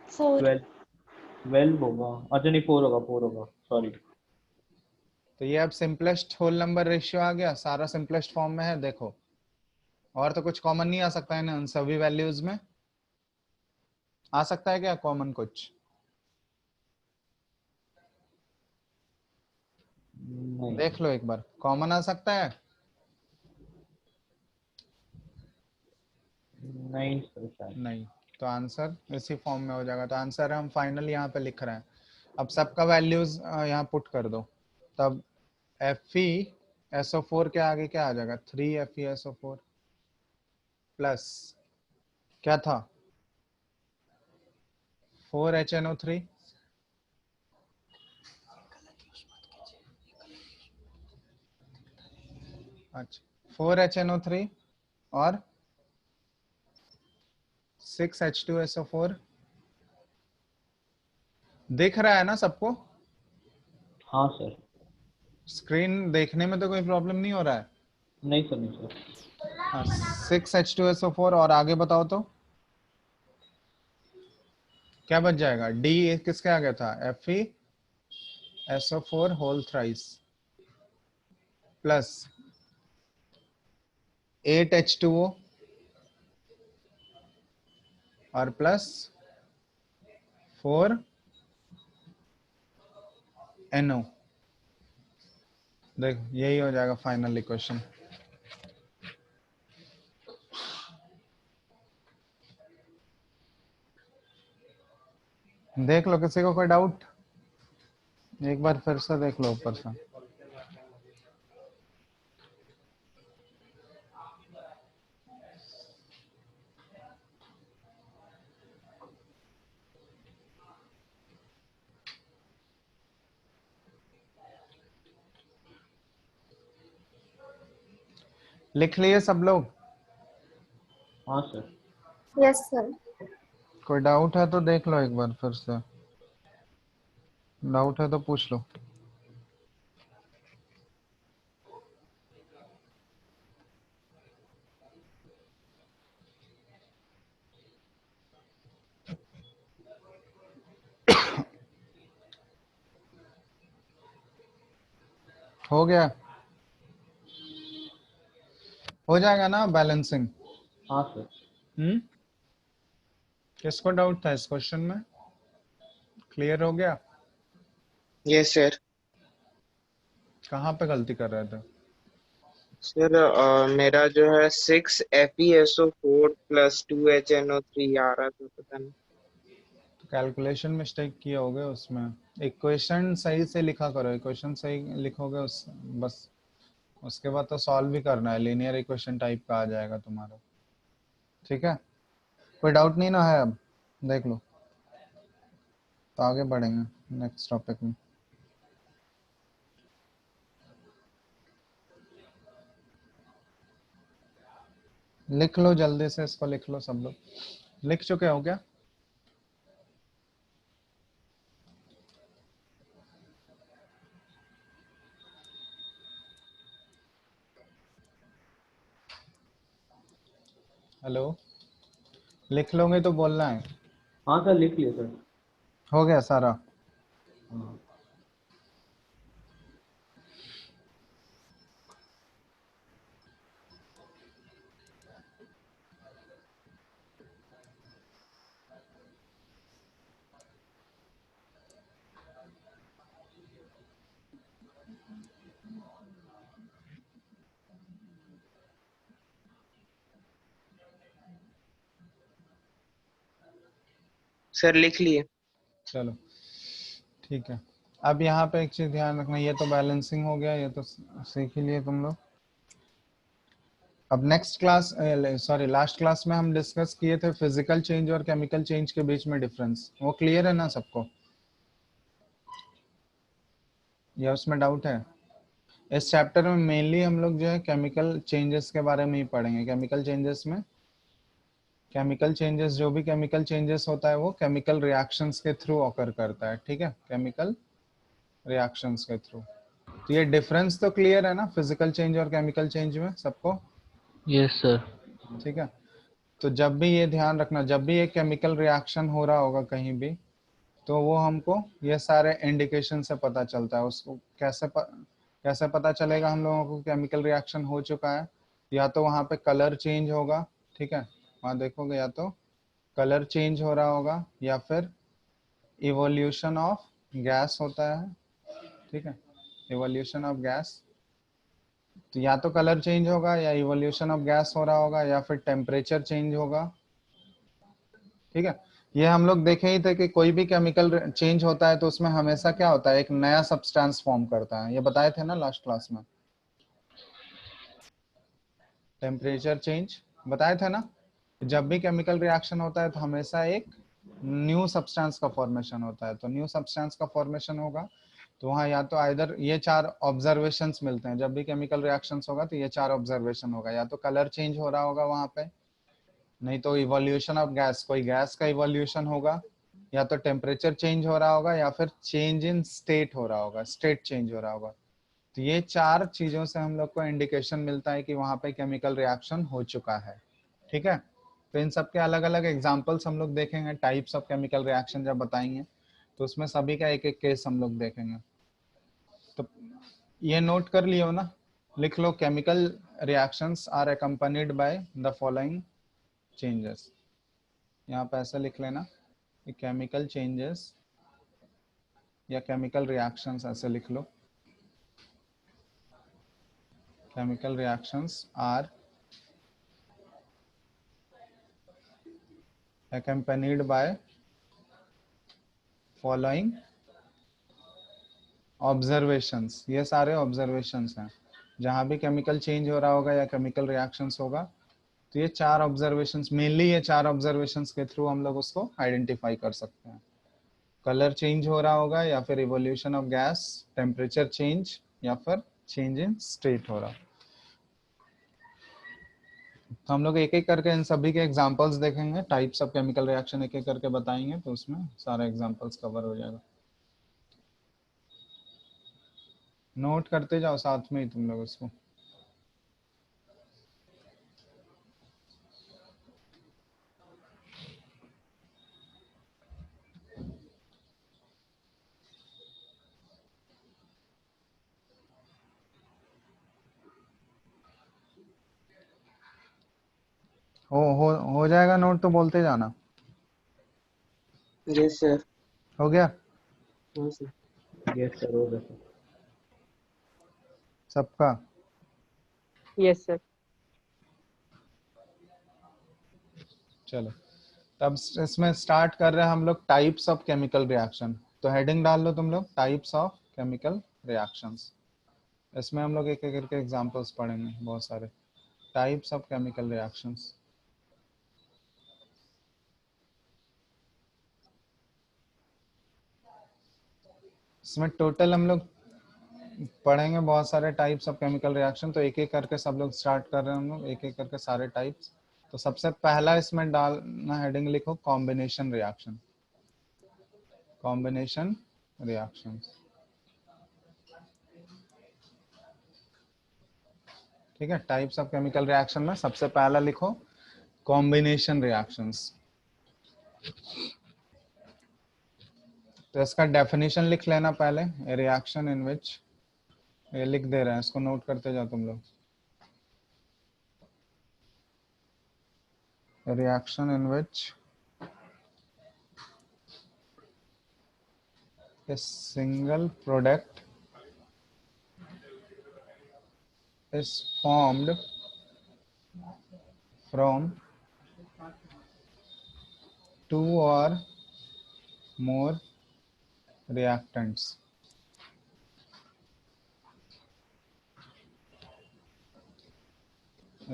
4 12। 12 होगा। अच्छा नहीं 4 होगा, 4 होगा, सॉरी। तो ये अब सिंपलेस्ट होल नंबर रेशियो आ गया, सारा सिंपलेस्ट फॉर्म में है। देखो और तो कुछ कॉमन नहीं आ सकता है ना उन सभी वैल्यूज में? आ सकता है क्या कॉमन कुछ? नहीं। देख लो एक बार, कॉमन आ सकता है? नहीं सर शायद। नहीं। तो आंसर इसी फॉर्म में हो जाएगा। तो आंसर हम फाइनल यहाँ पे लिख रहे हैं। अब सबका वैल्यूज यहाँ पुट कर दो। तब FeSO4 के आगे क्या आ जाएगा? 3FeSO4 प्लस क्या था? 4HNO3। अच्छा 4HNO3 और 6H2SO4। दिख रहा है ना सबको? हाँ सर। स्क्रीन देखने में तो कोई प्रॉब्लम नहीं हो रहा है? नहीं सर, नहीं सर। हाँ 6H2SO4 और आगे बताओ तो क्या बच जाएगा? D किसके आगे था? FeSO4 whole thrice plus 8H2O और प्लस 4NO। देख यही हो जाएगा फाइनल इक्वेशन। देख लो, किसी को कोई डाउट? एक बार फिर से देख लो ऊपर से। लिख लिए सब लोग? हाँ सर। Yes sir. कोई डाउट है तो देख लो एक बार फिर से, डाउट है तो पूछ लो। हो गया? हो जाएगा ना बैलेंसिंग? हाँ सर। किसको डाउट था इस क्वेश्चन में? क्लियर हो गया? Yes sir. कहाँ पे गलती कर रहे थे? सर मेरा जो है 6FeSO4 प्लस 2HNO3 आ रहा था, पता नहीं। कैलकुलेशन मिस्टेक किए होगे उसमें। इक्वेशन सही से लिखा करो, इक्वेशन सही लिखोगे उस बस, उसके बाद तो सॉल्व भी करना है, लीनियर इक्वेशन टाइप का आ जाएगा तुम्हारा। ठीक है, कोई डाउट नहीं ना है? अब देख लो तो आगे बढ़ेंगे नेक्स्ट टॉपिक में। लिख लो जल्दी से, इसको लिख लो सब लोग। लिख चुके हो क्या? हेलो, लिख लोगे तो बोलना है। हाँ सर लिख लिया सर। हो गया सारा? हाँ सर लिख लिए। चलो ठीक है। अब यहाँ पे एक चीज ध्यान रखना, ये तो बैलेंसिंग हो गया, ये तो सीख ही लिए तुम लोग। अब next class, sorry last class में हम डिस्कस किए थे फिजिकल चेंज और केमिकल चेंज के बीच में डिफरेंस। वो क्लियर है ना सबको, या उसमें डाउट है? इस चैप्टर में मेनली हम लोग जो है केमिकल चेंजेस के बारे में ही पढ़ेंगे। केमिकल चेंजेस में, केमिकल चेंजेस, जो भी केमिकल चेंजेस होता है वो केमिकल रिएक्शंस के थ्रू ऑकर करता है। ठीक है, केमिकल रिएक्शंस के थ्रू। तो ये डिफरेंस तो क्लियर है ना फिजिकल चेंज और केमिकल चेंज में सबको? Yes sir. ठीक है, तो जब भी ये ध्यान रखना, जब भी एक केमिकल रिएक्शन हो रहा होगा कहीं भी, तो वो हमको ये सारे इंडिकेशन से पता चलता है। उसको कैसे पता चलेगा हम लोगों को केमिकल रिएक्शन हो चुका है? या तो वहाँ पे कलर चेंज होगा, ठीक है, वहाँ देखोगे या तो कलर चेंज हो रहा होगा, या फिर इवोल्यूशन ऑफ गैस होता है। ठीक है, इवोल्यूशन ऑफ गैस, तो या तो कलर चेंज होगा या इवोल्यूशन ऑफ गैस हो रहा होगा, या फिर टेम्परेचर चेंज होगा। ठीक है, ये हम लोग देखे ही थे कि कोई भी केमिकल चेंज होता है तो उसमें हमेशा क्या होता है, एक नया सब्सटेंस फॉर्म करता है। ये बताए थे ना लास्ट क्लास में। टेम्परेचर चेंज बताए थे ना, जब भी केमिकल रिएक्शन होता है तो हमेशा एक न्यू सब्सटेंस का फॉर्मेशन होता है। तो न्यू सब्सटेंस का फॉर्मेशन होगा तो वहाँ या तो आइदर ये चार ऑब्जर्वेशंस मिलते हैं, जब भी केमिकल रिएक्शंस होगा तो ये चार ऑब्जर्वेशन होगा, या तो कलर चेंज हो रहा होगा वहाँ पे, नहीं तो इवोल्यूशन ऑफ गैस, कोई गैस का इवोल्यूशन होगा, या तो टेम्परेचर चेंज हो रहा होगा, या फिर चेंज इन स्टेट हो रहा होगा, स्टेट चेंज हो रहा होगा। तो ये चार चीजों से हम लोग को इंडिकेशन मिलता है कि वहां पे केमिकल रिएक्शन हो चुका है। ठीक है, तो इन सब के अलग अलग एग्जांपल्स हम लोग देखेंगे, टाइप्स ऑफ केमिकल रिएक्शन जब बताएंगे तो उसमें सभी का एक एक केस हम लोग देखेंगे। तो ये नोट कर लियो ना, लिख लो, chemical reactions are accompanied by the following changes. यहाँ पे ऐसे लिख लेना कि केमिकल चेंजेस या केमिकल रिएक्शंस, ऐसे लिख लो, chemical reactions are accompanied by following observations, ये सारे ऑब्जर्वेशंस हैं जहां भी केमिकल चेंज हो रहा होगा या केमिकल रिएक्शंस होगा, तो ये 4 ऑब्जर्वेशंस, मेनली ये 4 ऑब्जर्वेशंस के थ्रू हम लोग उसको आइडेंटिफाई कर सकते हैं। कलर चेंज हो रहा होगा या फिर evolution of gas, temperature change या फिर चेंज इन स्टेट हो रहा। तो हम लोग एक एक करके इन सभी के एग्जांपल्स देखेंगे, टाइप्स ऑफ केमिकल रिएक्शन एक एक करके बताएंगे, तो उसमें सारे एग्जांपल्स कवर हो जाएगा। नोट करते जाओ साथ में ही तुम लोग इसको। हो जाएगा नोट तो बोलते जाना। Yes sir. हो गया हाँ सर। यस सर, हो गया सर। सबका? Yes, sir. चलो तब इसमें स्टार्ट कर रहे हैं हम लोग टाइप्स ऑफ केमिकल रिएक्शन। तो हेडिंग डाल लो तुम लोग, टाइप्स ऑफ केमिकल रिएक्शंस। इसमें हम लोग एक एक करके एग्जांपल्स पढ़ेंगे, बहुत सारे टाइप्स ऑफ केमिकल रिएक्शंस। इसमें टोटल हम लोग पढ़ेंगे बहुत सारे टाइप्स ऑफ केमिकल रिएक्शन, तो एक एक करके सब लोग स्टार्ट कर रहे हैं हम लोग, एक एक करके सारे टाइप्स। तो सबसे पहला इसमें डालना, हेडिंग लिखो कॉम्बिनेशन रिएक्शन। कॉम्बिनेशन रिएक्शन, ठीक है। टाइप्स ऑफ केमिकल रिएक्शन में सबसे पहला लिखो कॉम्बिनेशन रिएक्शंस। तो इसका डेफिनेशन लिख लेना पहले, ए रिएक्शन इन विच, ये लिख दे रहे हैं, इसको नोट करते जाओ तुम लोग। A reaction in which a single product is formed from 2 or more reactants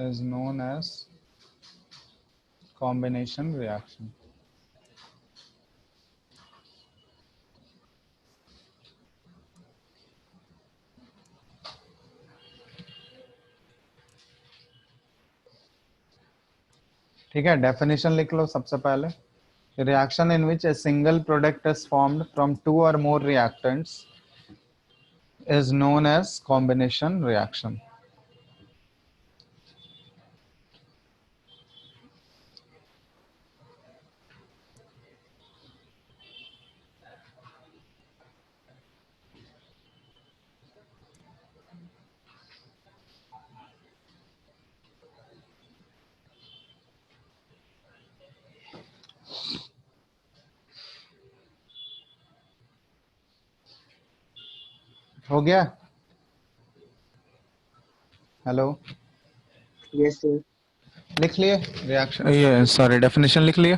is known as combination reaction. ठीक है, डेफिनेशन लिख लो सबसे पहले। Reaction in which a single product is formed from 2 or more reactants is known as combination reaction. हो गया? Hello, yes sir. लिख लिए reaction, ये सॉरी डेफिनेशन लिख लिए?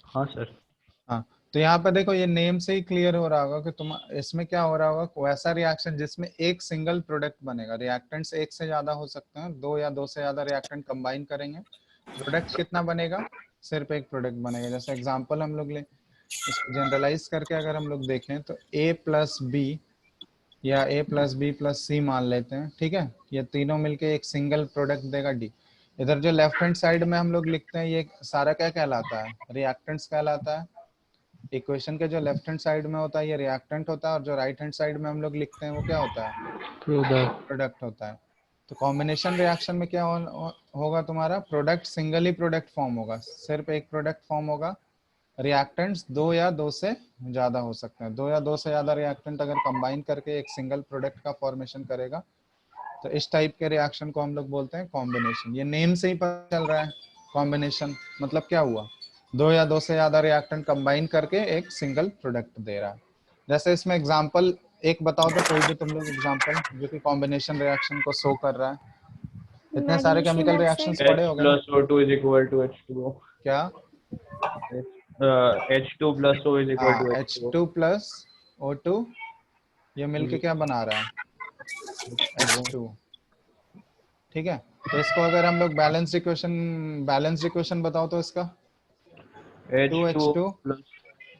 हाँ सर। हाँ, तो यहाँ पे देखो ये नेम से ही क्लियर हो रहा होगा कि तुम इसमें क्या हो रहा होगा, वैसा रिएक्शन जिसमें एक सिंगल प्रोडक्ट बनेगा। रिएक्टेंट्स एक से ज्यादा हो सकते हैं, 2 या 2 से ज्यादा रिएक्टेंट कंबाइन करेंगे, प्रोडक्ट कितना बनेगा? सिर्फ एक प्रोडक्ट बनेगा। जैसे एग्जांपल हम लोग ले, इसको जनरलाइज करके अगर हम लोग देखें तो A+B या A+B+C मान लेते हैं, ठीक है। ये तीनों मिलके एक सिंगल प्रोडक्ट देगा D। इधर जो लेफ्ट हैंड साइड में हम लोग लिखते हैं, ये सारा क्या कहलाता है? रिएक्टेंट्स कहलाता है। इक्वेशन के जो लेफ्ट हैंड साइड में होता है ये रिएक्टेंट होता है, और जो राइट हैंड साइड में हम लोग लिखते हैं वो क्या होता है? प्रोडक्ट होता है। तो कॉम्बिनेशन रिएक्शन में क्या होगा तुम्हारा? प्रोडक्ट सिंगल ही प्रोडक्ट फॉर्म होगा, सिर्फ एक प्रोडक्ट फॉर्म होगा। रिएक्टेंट्स 2 या 2 से ज्यादा हो सकते हैं। 2 या 2 से ज्यादा रिएक्टेंट अगर कंबाइन करके एक सिंगल प्रोडक्ट का फॉर्मेशन करेगा, तो इस टाइप के रिएक्शन को हम लोग बोलते हैं कॉम्बिनेशन। ये नेम से ही पता चल रहा है, कॉम्बिनेशन मतलब क्या हुआ? 2 या 2 से ज्यादा रिएक्टेंट कंबाइन करके एक सिंगल प्रोडक्ट दे रहा है। जैसे इसमें एग्जांपल एक बताओ तो, कोई भी तुम लोग एग्जांपल जो कि कॉम्बिनेशन रिएक्शन को शो कर रहा है। इतने सारे केमिकल रिएक्शंस पढ़े होंगे ना? H+O2 = H2O। क्या? H2 plus O is equal to H2O. H2 plus O2 ये मिलके क्या बना रहा है H2। ठीक है, तो इसको अगर हम लोग बैलेंस इक्वेशन बताओ तो इसका H2O 2H2 plus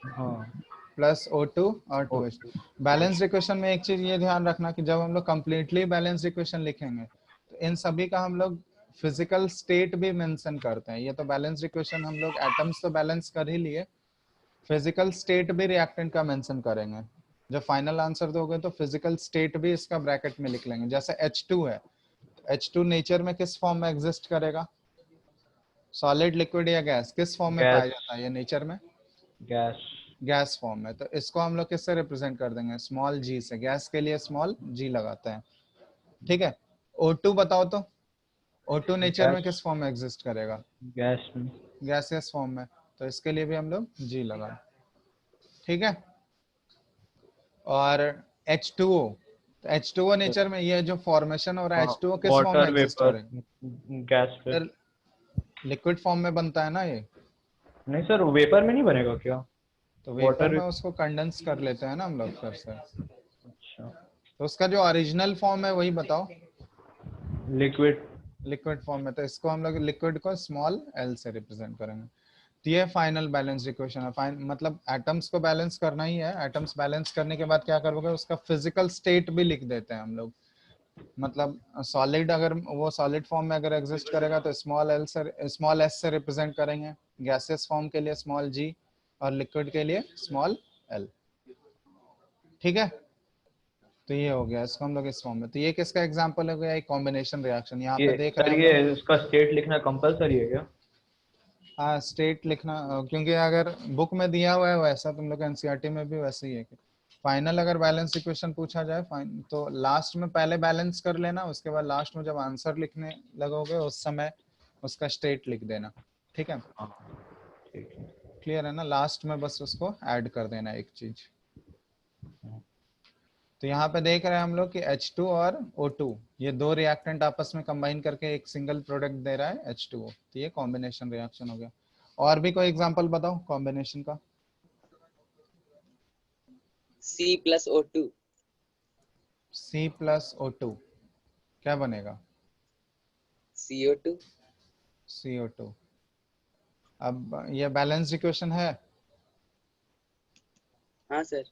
हाँ प्लस O2 और 2H। O2 बैलेंस इक्वेशन में एक चीज ये ध्यान रखना कि जब हम लोग कंप्लीटली बैलेंस इक्वेशन लिखेंगे तो इन सभी का हम लोग फिजिकल स्टेट भी मेंशन करते हैं। ये तो बैलेंस इक्वेशन हम लोग एटम्स तो बैलेंस कर ही लिए, फिजिकल स्टेट भी रिएक्टेंट का मेंशन करेंगे। जब फाइनल आंसर दोगे तो फिजिकल स्टेट भी इसका ब्रैकेट में लिख लेंगे। जैसे H2 है, H2 नेचर में किस फॉर्म में एग्जिस्ट करेगा, सॉलिड लिक्विड या गैस, किस फॉर्म में पाया गैस जाता है ये नेचर में, गैस गैस फॉर्म में। तो इसको हम लोग किससे रिप्रेजेंट कर देंगे, स्मॉल जी से। गैस के लिए स्मॉल जी लगाते हैं। ठीक है, O2 बताओ तो O2 नेचर में गैस किस फॉर्म में एग्जिस्ट करेगा, गैस में गैसियस फॉर्म में, तो इसके लिए भी हम लोग जी लगाए। ठीक है, और H2O, तो H2O नेचर में ये जो फॉर्मेशन हो रहा है H2O किस फॉर्म में वाटर एग्जिस्ट वेपर करेगा, गैस पे लिक्विड फॉर्म में बनता है ना ये, नहीं सर वेपर में नहीं बनेगा क्या तो वेपर वाटर में उसको कंडेंस कर लेते हैं ना हम लोग फिर से। अच्छा तो उसका जो ओरिजिनल फॉर्म है वही बताओ, लिक्विड लिक्विड फॉर्म में। तो इसको हम लोग लिक्विड को स्मॉल एल से रिप्रेजेंट करेंगे। तो ये फाइनल बैलेंस इक्वेशन है। मतलब एटम्स को बैलेंस करना ही है। एटम्स बैलेंस करने के बाद क्या करोगे, उसका फिजिकल स्टेट भी लिख देते हैं हम लोग। मतलब सॉलिड अगर वो सॉलिड फॉर्म में अगर एग्जिस्ट करेगा तो स्मॉल एस से रिप्रेजेंट करेंगे, गैसियस फॉर्म के लिए स्मॉल जी और लिक्विड के लिए स्मॉल एल। ठीक है, तो ये हो गया, इसको हम लोग इस फॉर्म में। तो ये किसका एग्जांपल हो गया, एक कॉम्बिनेशन रिएक्शन। यहाँ ये पे देख रहे सर हैं हम ये लोग। इसका स्टेट लिखना कंपलसरी है क्या हाँ, स्टेट लिखना, क्योंकि अगर बुक में दिया हुआ है वैसा, तुम लोग एनसीईआरटी में भी वैसे ही है कि फाइनल अगर बैलेंस इक्वेशन पूछा जाए फाइन तो लास्ट में पहले बैलेंस कर लेना, उसके बाद लास्ट में जब आंसर लिखने लगोगे उस समय उसका स्टेट लिख देना। ठीक है, हाँ ठीक है क्लियर है ना, लास्ट में बस उसको ऐड कर देना एक चीज। तो यहाँ पे देख रहे हैं हम लोग कि H2 और O2 ये दो रिएक्टेंट आपस में कंबाइन करके एक सिंगल प्रोडक्ट दे रहा है H2O। तो ये कॉम्बिनेशन रिएक्शन हो गया। और भी कोई एग्जांपल बताओ कॉम्बिनेशन का। C plus O2 C plus O2 क्या बनेगा, CO2। CO2। अब ये बैलेंस इक्वेशन है। हाँ सर।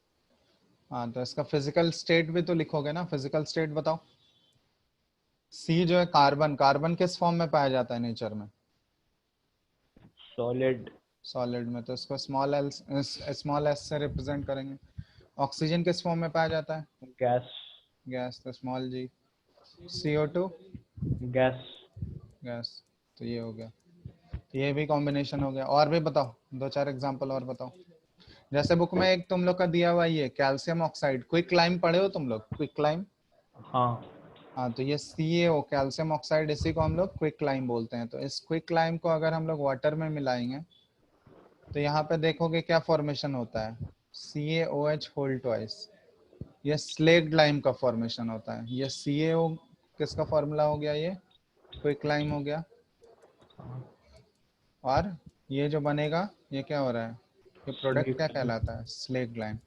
हाँ, तो इसका फिजिकल स्टेट भी तो लिखोगे ना, फिजिकल स्टेट बताओ। C जो है कार्बन, कार्बन किस फॉर्म में पाया जाता है नेचर में, सॉलिड सॉलिड में, तो इसको स्मॉल एस से रिप्रेजेंट करेंगे। ऑक्सीजन किस फॉर्म में पाया जाता है, गैस गैस, तो स्मॉल जी। CO2 gas gas. तो ये हो गया, तो ये भी कॉम्बिनेशन हो गया। और भी बताओ, दो चार एग्जांपल और बताओ। जैसे बुक में एक तुम लोग का दिया हुआ ये कैल्शियम ऑक्साइड, क्विक लाइम पढ़े हो तुम लोग, क्विक लाइम। हाँ हाँ, तो ये CaO कैल्शियम ऑक्साइड, इसी को हम लोग क्विक लाइम बोलते हैं। तो इस क्विक लाइम को अगर हम लोग वाटर में मिलाएंगे तो यहाँ पे देखोगे क्या फॉर्मेशन होता है, CaOH होल ट्वाइस। ये स्लेग्ड लाइम का फॉर्मेशन होता है। ये CaO किसका फॉर्मूला हो गया, ये क्विक लाइम हो गया। और ये जो बनेगा ये क्या हो रहा है, ये प्रोडक्ट क्या कहलाता है, स्लेग्ड लाइम।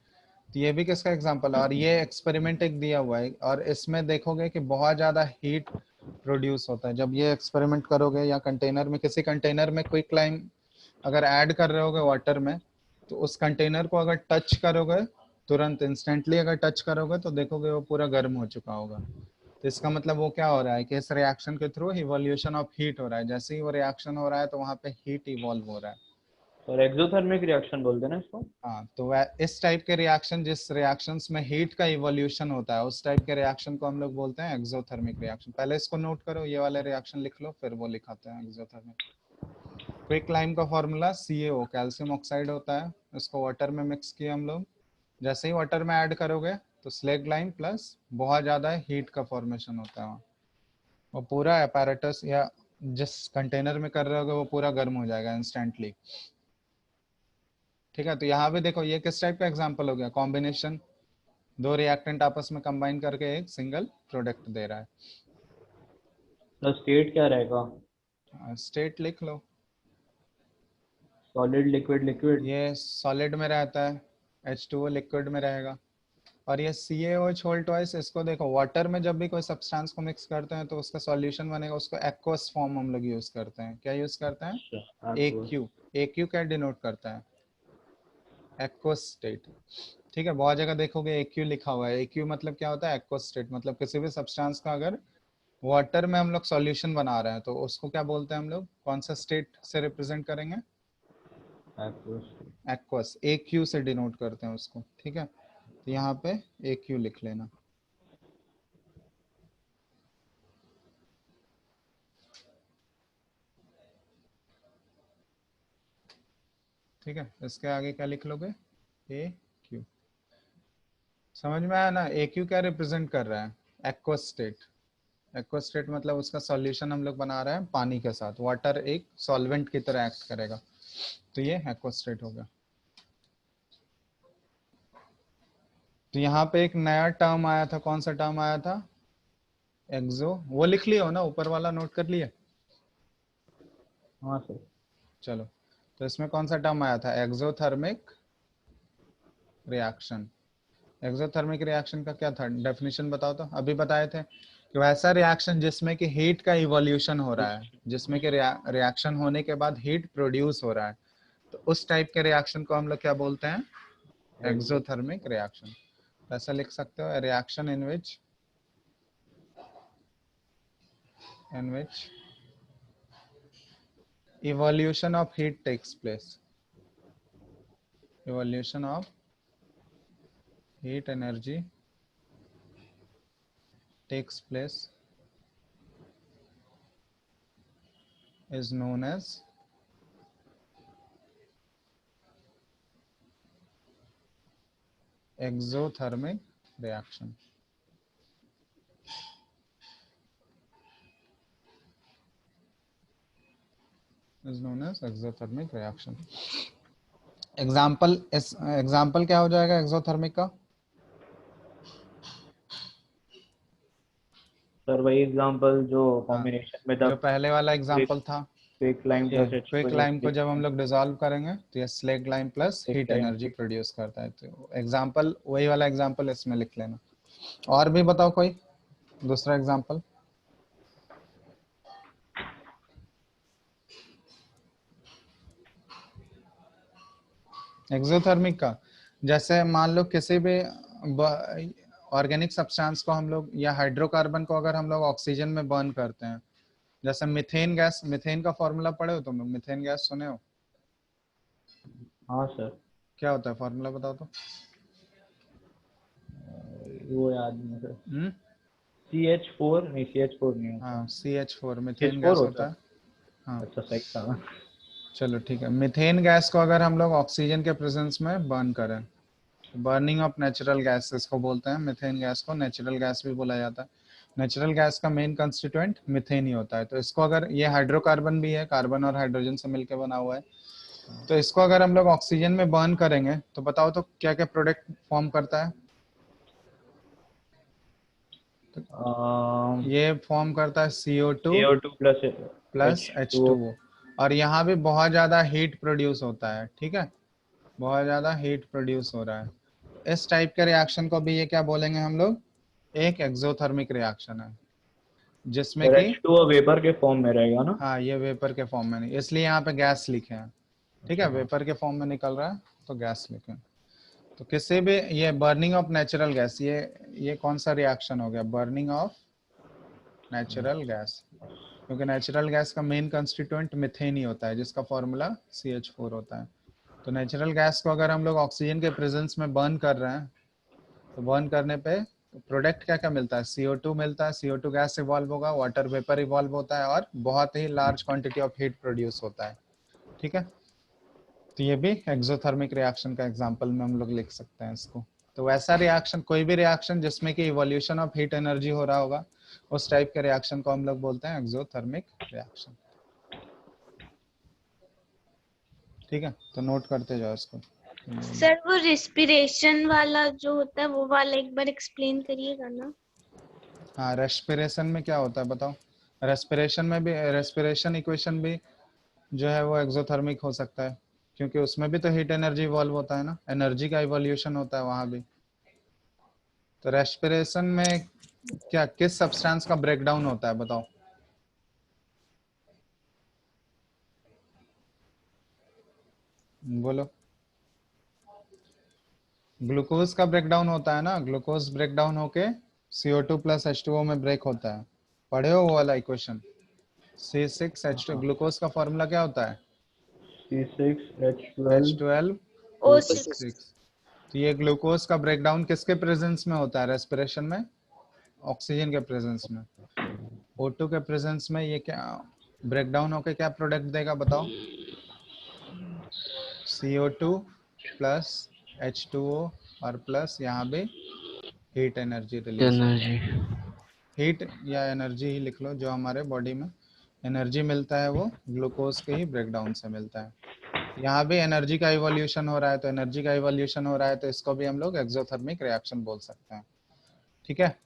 तो ये भी किसका एग्जांपल है। और ये एक्सपेरिमेंट एक दिया हुआ है और इसमें देखोगे कि बहुत ज्यादा हीट प्रोड्यूस होता है। जब ये एक्सपेरिमेंट करोगे या कंटेनर में, किसी कंटेनर में क्विक लाइम अगर ऐड कर रहे होगे वाटर में, तो उस कंटेनर को अगर टच करोगे, तुरंत इंस्टेंटली अगर टच करोगे तो देखोगे वो पूरा गर्म हो चुका होगा। तो इसका मतलब वो क्या हो रहा है कि इस रिएक्शन के थ्रू इवोल्यूशन ऑफ हीट हो रहा है। जैसे ही वो रिएक्शन हो रहा है तो वहाँ पे हीट इवॉल्व हो रहा है। और एक्सोथर्मिक रिएक्शन बोलते हैं ना इसको हाँ, तो वह इस टाइप के रिएक्शन, जिस रिएक्शंस में हीट का इवोल्यूशन होता है, उस टाइप के रिएक्शन को हम लोग बोलते हैं एक्सोथर्मिक रिएक्शन। पहले इसको नोट करो, ये वाले रिएक्शन लिख लो, फिर वो लिखाते हैं एक्सोथर्मिक। क्विक लाइम का फॉर्मूला CaO कैल्शियम ऑक्साइड होता है, इसको वाटर में मिक्स किया हम लोग। जैसे ही वाटर में ऐड करोगे तो स्लेग लाइम प्लस बहुत ज्यादा हीट का फॉर्मेशन होता है वहाँ। वो पूरा apparatus या जिस कंटेनर में कर रहे होगे वो पूरा गर्म हो जाएगा इंस्टेंटली। ठीक है, तो यहाँ पे देखो ये किस टाइप का एग्जांपल हो गया, कॉम्बिनेशन, दो रिएक्टेंट आपस में कंबाइन करके एक सिंगल प्रोडक्ट दे रहा तो स्टेट क्या रहेगा है। स्टेट लिख लो, सॉलिड लिक्विड लिक्विड। ये सॉलिड में रहता है, H2O लिक्विड में रहेगा। और ये CaOH होल ट्वाइस, इसको देखो वाटर में जब भी कोई सब्सटेंस को मिक्स करते हैं तो उसका सॉल्यूशन बनेगा, उसको एक्वस फॉर्म हम लोग यूज करते हैं। क्या यूज करते हैं? अच्छा AQ। AQ क्या डिनोट करता है? Aqueous state. ठीक है, बहुत जगह देखोगे AQ लिखा हुआ है। AQ मतलब क्या होता है? Aqueous state. मतलब किसी भी सब्सटेंस का अगर वाटर में हम लोग सॉल्यूशन बना रहे हैं तो उसको क्या बोलते हैं हम लोग? कौन सा स्टेट से रिप्रेजेंट करेंगे? एक्वस। AQ से डिनोट करते हैं उसको। ठीक है, तो यहाँ पे AQ लिख लेना। ठीक है, इसके आगे क्या लिख लोगे? AQ। समझ में आया ना? AQ क्या रिप्रेजेंट कर रहा है? Aqueous state. एक्वस स्टेट मतलब उसका सॉल्यूशन हम लोग बना रहे हैं पानी के साथ। वाटर एक सॉल्वेंट की तरह एक्ट करेगा, तो ये एक्वस स्टेट हो गया। तो यहाँ पे एक नया टर्म आया था, कौन सा टर्म आया था? एक्सो। वो लिख लियो ना, ऊपर वाला नोट कर लिए? हाँ सर। चलो, तो इसमें कौन सा टर्म आया था? Exothermic reaction. एक्सोथर्मिक रिएक्शन का क्या था? डेफिनेशन बताओ तो। अभी बताए थे कि वैसा रिएक्शन जिसमें कि हीट का इवोल्यूशन हो रहा है, जिसमें कि रिएक्शन होने के बाद हीट प्रोड्यूस हो रहा है, तो उस टाइप के रिएक्शन को हम लोग क्या बोलते हैं? Exothermic reaction. ऐसा लिख सकते हो, reaction in which evolution of heat takes place. Evolution of heat energy takes place is known as exothermic reaction. Is known as exothermic reaction. Example क्या हो जाएगा एक्सोथर्मिक का? सर वही एग्जांपल जो कॉम्बिनेशन में जो पहले वाला एग्जाम्पल था, क्विक लाइम ये प्लस क्विक लाइम को जब हम लोग डिसॉल्व करेंगे तो ये slaked lime plus heat energy produce करता है। तो एग्जाम्पल वही वाला एग्जाम्पल इसमें लिख लेना। और भी बताओ कोई दूसरा एग्जाम्पल। एक्सोथर्मिक का, जैसे मान लो किसी भी ऑर्गेनिक सब्सटेंस को हम लोग या हाइड्रोकार्बन को अगर हम लोग ऑक्सीजन में बर्न करते हैं, जैसे मीथेन गैस। मीथेन का फॉर्मूला पढ़े हो तुम लोग? मीथेन गैस सुने हो? हाँ सर। क्या होता है फॉर्मूला बताओ तो। वो याद नहीं सर। CH4 नहीं, CH4 नहीं होता। हाँ, CH4 मीथेन CH4 गैस होता होता है। है। हाँ, अच्छा सही था। चलो ठीक है। मीथेन गैस को अगर हम लोग ऑक्सीजन के प्रेजेंस में बर्न करें, बर्निंग ऑफ नेचुरल गैस इसको बोलते हैं। मीथेन गैस को नेचुरल गैस भी बोला जाता है। नेचुरल गैस का मेन कंस्टिट्यूएंट मीथेन ही होता है। तो इसको अगर, ये हाइड्रोकार्बन भी है, कार्बन और हाइड्रोजन से मिलकर बना हुआ है, तो इसको अगर हम लोग ऑक्सीजन में बर्न करेंगे तो बताओ तो क्या क्या प्रोडक्ट फॉर्म करता है? ये फॉर्म करता है CO2 प्लस H2O। और यहाँ भी बहुत ज्यादा हीट प्रोड्यूस होता है। ठीक है, बहुत ज्यादा हीट प्रोड्यूस हो रहा है। इस टाइप के रिएक्शन को भी ये क्या बोलेंगे हम लोग? एक एक्सोथर्मिक रिएक्शन है, जिसमें कि H2O वेपर के फॉर्म में रहेगा ना? हाँ, ये वेपर के फॉर्म में नहीं, इसलिए यहाँ पे गैस लिखे हैं। ठीक है, वेपर के फॉर्म में निकल रहा है तो गैस लिखे। तो किसी भी, ये बर्निंग ऑफ नेचुरल गैस, ये कौन सा रिएक्शन हो गया? Burning of natural gas. क्योंकि नेचुरल गैस का मेन कंस्टिट्यूएंट मीथेन ही होता है, जिसका फॉर्मूला CH4 होता है। तो नेचुरल गैस को अगर हम लोग ऑक्सीजन के प्रेजेंस में बर्न कर रहे हैं तो बर्न करने पे प्रोडक्ट क्या क्या मिलता है? CO2 मिलता है। CO2 गैस इवॉल्व होगा, वाटर वेपर इवॉल्व होता है और बहुत ही large quantity of heat produce होता है। ठीक है, तो ये भी एक्सोथर्मिक रिएक्शन का एग्जांपल में हम लोग लिख सकते हैं इसको। तो वैसा रिएक्शन, कोई भी रिएक्शन जिसमें कि इवोल्यूशन ऑफ हीट एनर्जी हो रहा होगा, उस टाइप के रिएक्शन को हम लोग बोलते हैं एक्सोथर्मिक रिएक्शन। ठीक है, तो नोट करते जाओ इसको। सर वो रिस्पिरेशन वाला जो होता है वो वाला एक बार एक्सप्लेन करिएगा ना। हाँ, रेस्पिरेशन में क्या होता है बताओ? रेस्पिरेशन में भी, रेस्पिरेशन इक्वेशन भी जो है वो एक्सोथर्मिक हो सकता है। क्योंकि उसमें भी तो हीट एनर्जी इवॉल्व होता है ना, एनर्जी का इवोल्यूशन होता है वहां भी। तो रेस्पिरेशन में क्या किस सब्सटेंस का ब्रेकडाउन होता है बताओ? बोलो। ग्लूकोज का ब्रेकडाउन होता है ना, ग्लूकोज ब्रेकडाउन होके CO2 प्लस H2O में ब्रेक होता है। पढ़े हो वो वाला इक्वेशन? C6H2, ग्लूकोज का फॉर्मूला क्या होता है? C6H12 H12 O6 O6। तो ये ग्लूकोज का ब्रेकडाउन किसके प्रेजेंस में होता है रेस्पिरेशन में? ऑक्सीजन के प्रेजेंस में। O2 के प्रेजेंस में ये क्या ब्रेकडाउन होके क्या प्रोडक्ट देगा बताओ? CO2 प्लस H2O और प्लस यहाँ पे हीट एनर्जी रिलीज होगा। एनर्जी। हीट या एनर्जी ही लिख लो, जो हमारे बॉडी में एनर्जी मिलता है वो ग्लूकोज के ही ब्रेकडाउन से मिलता है। यहाँ भी एनर्जी का इवोल्यूशन हो रहा है, तो एनर्जी का इवोल्यूशन हो रहा है तो इसको भी हम लोग एक्सोथर्मिक रिएक्शन बोल सकते हैं। ठीक है,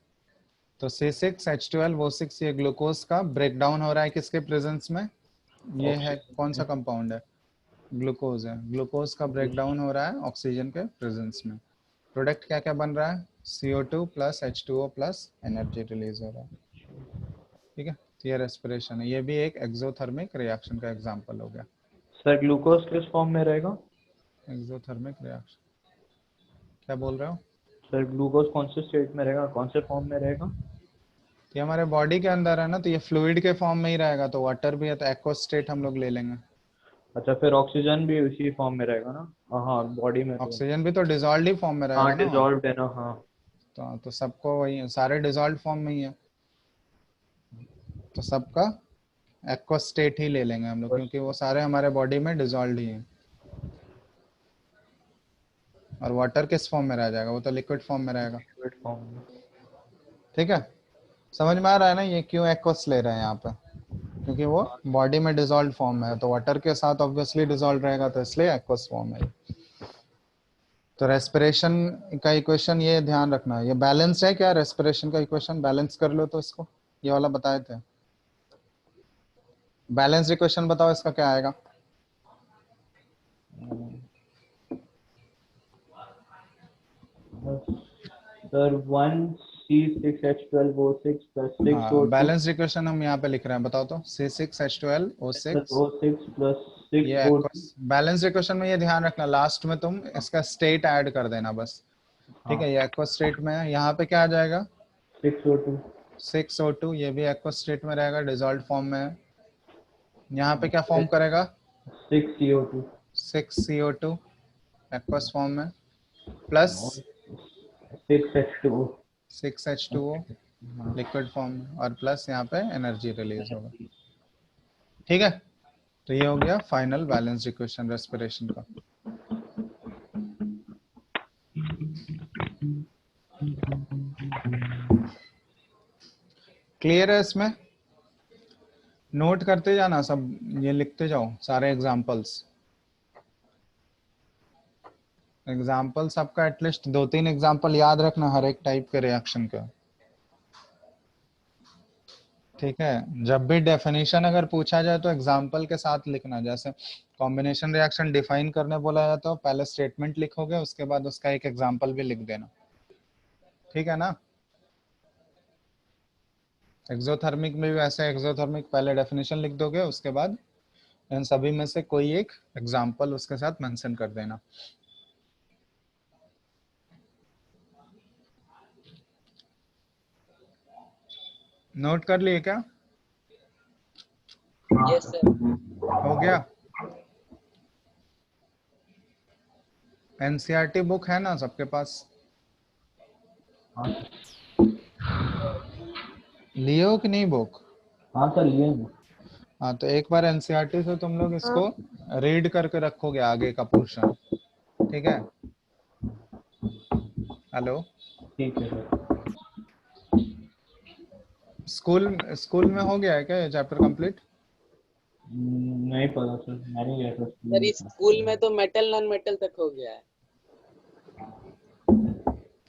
तो C6H12O6 ये ग्लूकोज का ब्रेकडाउन हो रहा है किसके प्रेजेंस में? ये है कौन सा कंपाउंड है? ग्लूकोज है। ग्लूकोज का ब्रेकडाउन हो रहा है ऑक्सीजन के प्रेजेंस में। प्रोडक्ट क्या क्या बन रहा है? CO2 plus H2O plus energy release हो रहा है। ठीक है, तो ये रेस्पिरेशन है, ये भी एक एक्सोथर्मिक रिएक्शन का एग्जांपल हो गया। सर ग्लूकोज किस फॉर्म में रहेगा? एक्सोथर्मिक रिएक्शन क्या बोल रहे हो? सर ग्लूकोज कौन से स्टेट में रहेगा, कौन से फॉर्म में रहेगा? ये हमारे बॉडी के अंदर है ना, तो ये फ्लूइड के फॉर्म में ही रहेगा। तो वाटर भी है तो एक्वस स्टेट हम लोग ले लेंगे। अच्छा, फिर ऑक्सीजन भी उसी फॉर्म में रहेगा ना? हाँ, बॉडी में तो ऑक्सीजन भी तो डिजॉल्व ही फॉर्म में रहेगा हाँ ना। डिजॉल्व्ड है ना। हाँ तो सबको वही सारे डिजॉल्व फॉर्म में ही है, तो सबका एक्वस स्टेट ही ले लेंगे हम लोग, क्योंकि वो सारे हमारे बॉडी में डिजॉल्व ही हैं। और वाटर किस फॉर्म में रह जाएगा? वो तो लिक्विड फॉर्म में रहेगा। लिक्विड फॉर्म में। ठीक है, समझ में आ रहा है ना ये क्यों एक्वस ले रहे हैं यहाँ पे? क्योंकि वो बॉडी में डिजॉल्व फॉर्म में है, तो वाटर के साथ ऑब्वियसली डिजॉल्व रहेगा, तो इसलिए एक्वस फॉर्म है। तो रेस्पिरेशन का इक्वेशन ये ध्यान रखना, ये बैलेंस है क्या? रेस्पिरेशन का इक्वेशन बैलेंस कर लो तो इसको, ये वाला बताए थे। बैलेंस इक्वेशन बताओ इसका क्या आएगा? Sir 1C6H12O6 plus 6O2 balance equation हम यहाँ पे लिख रहे हैं, बताओ तो। C6H12O6 O6 प्लस ये 6O2। बैलेंस इक्वेशन में ये ध्यान रखना, लास्ट में तुम इसका स्टेट ऐड कर देना बस। ठीक है, ये एक्वस स्टेट में है। यहाँ पे क्या आ जाएगा? 6O2। 6O2 ये भी एक्वस स्टेट में रहेगा, डिजॉल्व फॉर्म में है। यहाँ पे क्या फॉर्म करेगा? 6CO2 6CO2 एक्वस फॉर्म में, plus 6H2O 6H2O liquid form में, और प्लस यहाँ पे एनर्जी रिलीज होगा। ठीक है, तो ये हो गया फाइनल बैलेंस इक्वेशन रेस्पिरेशन का। क्लियर है? इसमें नोट करते जाना सब, ये लिखते जाओ सारे एग्जांपल्स। एग्जाम्पल सबका एटलीस्ट 2-3 एग्जाम्पल याद रखना हर एक टाइप के रिएक्शन का। ठीक है, जब भी डेफिनेशन अगर पूछा जाए तो एग्जाम्पल के साथ लिखना। जैसे कॉम्बिनेशन रिएक्शन डिफाइन करने बोला जाए तो पहले स्टेटमेंट लिखोगे, उसके बाद उसका एक एग्जाम्पल भी लिख देना। ठीक है ना? एक्सोथर्मिक में भी वैसे, एक्सोथर्मिक पहले डेफिनेशन लिख दोगे, उसके बाद इन सभी में से कोई एक एग्जाम्पल उसके साथ मेंशन कर देना। नोट कर लिए क्या? Yes sir. हो गया? एनसीईआरटी बुक है ना सबके पास? लिए हो कि नहीं बुक? हाँ सर लिए। हाँ, तो एक बार एनसीईआरटी से तुम लोग इसको रीड करके रखोगे आगे का पोर्शन। ठीक है? हेलो, ठीक है सर। स्कूल में हो गया है क्या ये चैप्टर कंप्लीट? नहीं पता सर, मैं नहीं गया था सर इस स्कूल में तो मेटल नॉन मेटल तक हो गया है।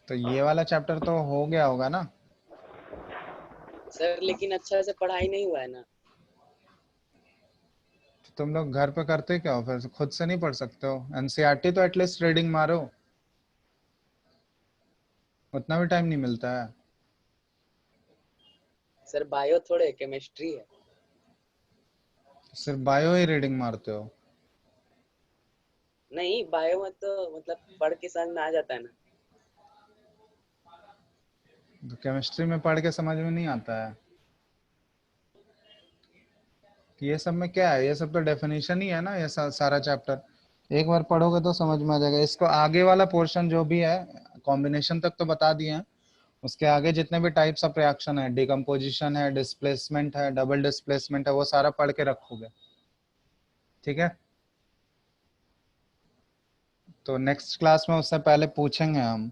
तो ये वाला चैप्टर तो हो गया होगा ना? सर लेकिन अच्छा से पढ़ाई नहीं हुआ है ना। तुम लोग घर पे करते क्या हो फिर? खुद से नहीं पढ़ सकते हो? एनसीईआरटी तो एटलीस्ट रीडिंग मारो, उतना भी टाइम नहीं मिलता है। सर बायो थोड़े केमिस्ट्री है। सिर्फ बायो ही रीडिंग मारते हो? नहीं बायो में तो मतलब पढ़ के समझ में आ जाता है ना। तो केमिस्ट्री में पढ़ के समझ में नहीं आता है? ये सब में क्या है? ये सब तो डेफिनेशन ही है ना, ये सारा चैप्टर एक बार पढ़ोगे तो समझ में आ जाएगा। इसको आगे वाला पोर्शन जो भी है, कॉम्बिनेशन तक तो बता दिए हैं, उसके आगे जितने भी टाइप्स ऑफ रिएक्शन है, डिकम्पोजिशन है, डिस्प्लेसमेंट है, डबल डिस्प्लेसमेंट है, वो सारा पढ़ के रखोगे, ठीक है? तो नेक्स्ट क्लास में उससे पहले पूछेंगे हम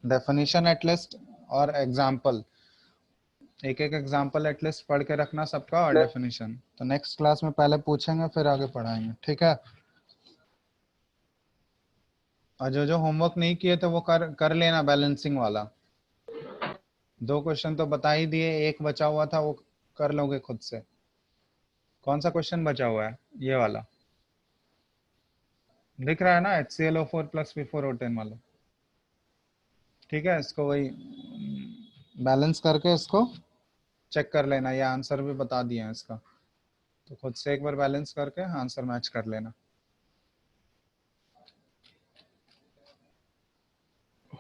डेफिनेशन एटलीस्ट और एग्जाम्पल, एक एक एग्जाम्पल एटलीस्ट पढ़ के रखना सबका, और डेफिनेशन तो नेक्स्ट क्लास में पहले पूछेंगे फिर आगे पढ़ाएंगे, ठीक है? और जो जो होमवर्क नहीं किए थे वो कर लेना, बैलेंसिंग वाला 2 क्वेश्चन तो बता ही दिए, एक बचा हुआ था वो कर लोगे खुद से। कौन सा क्वेश्चन बचा हुआ है? ये वाला दिख रहा है ना, HClO4 + P4O10 वाला, ठीक है? इसको वही बैलेंस करके इसको चेक कर लेना, ये आंसर भी बता दिए हैं इसका, तो खुद से एक बार बैलेंस करके आंसर मैच कर लेना।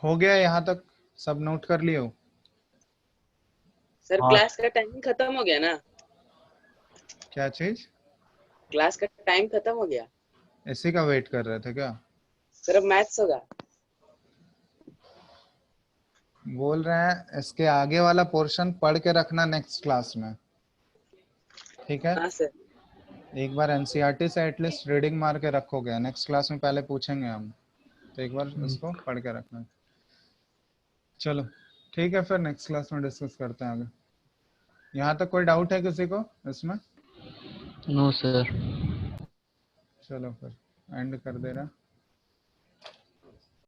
हो गया यहाँ तक? सब नोट कर लिए हो? सर हाँ। क्लास का टाइम खत्म हो गया ना। क्या चीज? क्लास का टाइम खत्म हो गया। इसी का वेट कर रहे थे क्या? सर अब मैथ्स होगा। बोल रहे हैं इसके आगे वाला पोर्शन पढ़ के रखना नेक्स्ट क्लास में, ठीक है? हाँ सर। एक बार एनसीईआरटी से एटलीस्ट रीडिंग मार के रखोगे, नेक्स्ट क्लास में पहले पूछेंगे हम, तो एक बार इसको पढ़ के रखना। चलो ठीक है, फिर नेक्स्ट क्लास में डिस्कस करते हैं आगे। यहाँ तक कोई डाउट है किसी को इसमें? No sir. चलो फिर एंड कर दे रहा।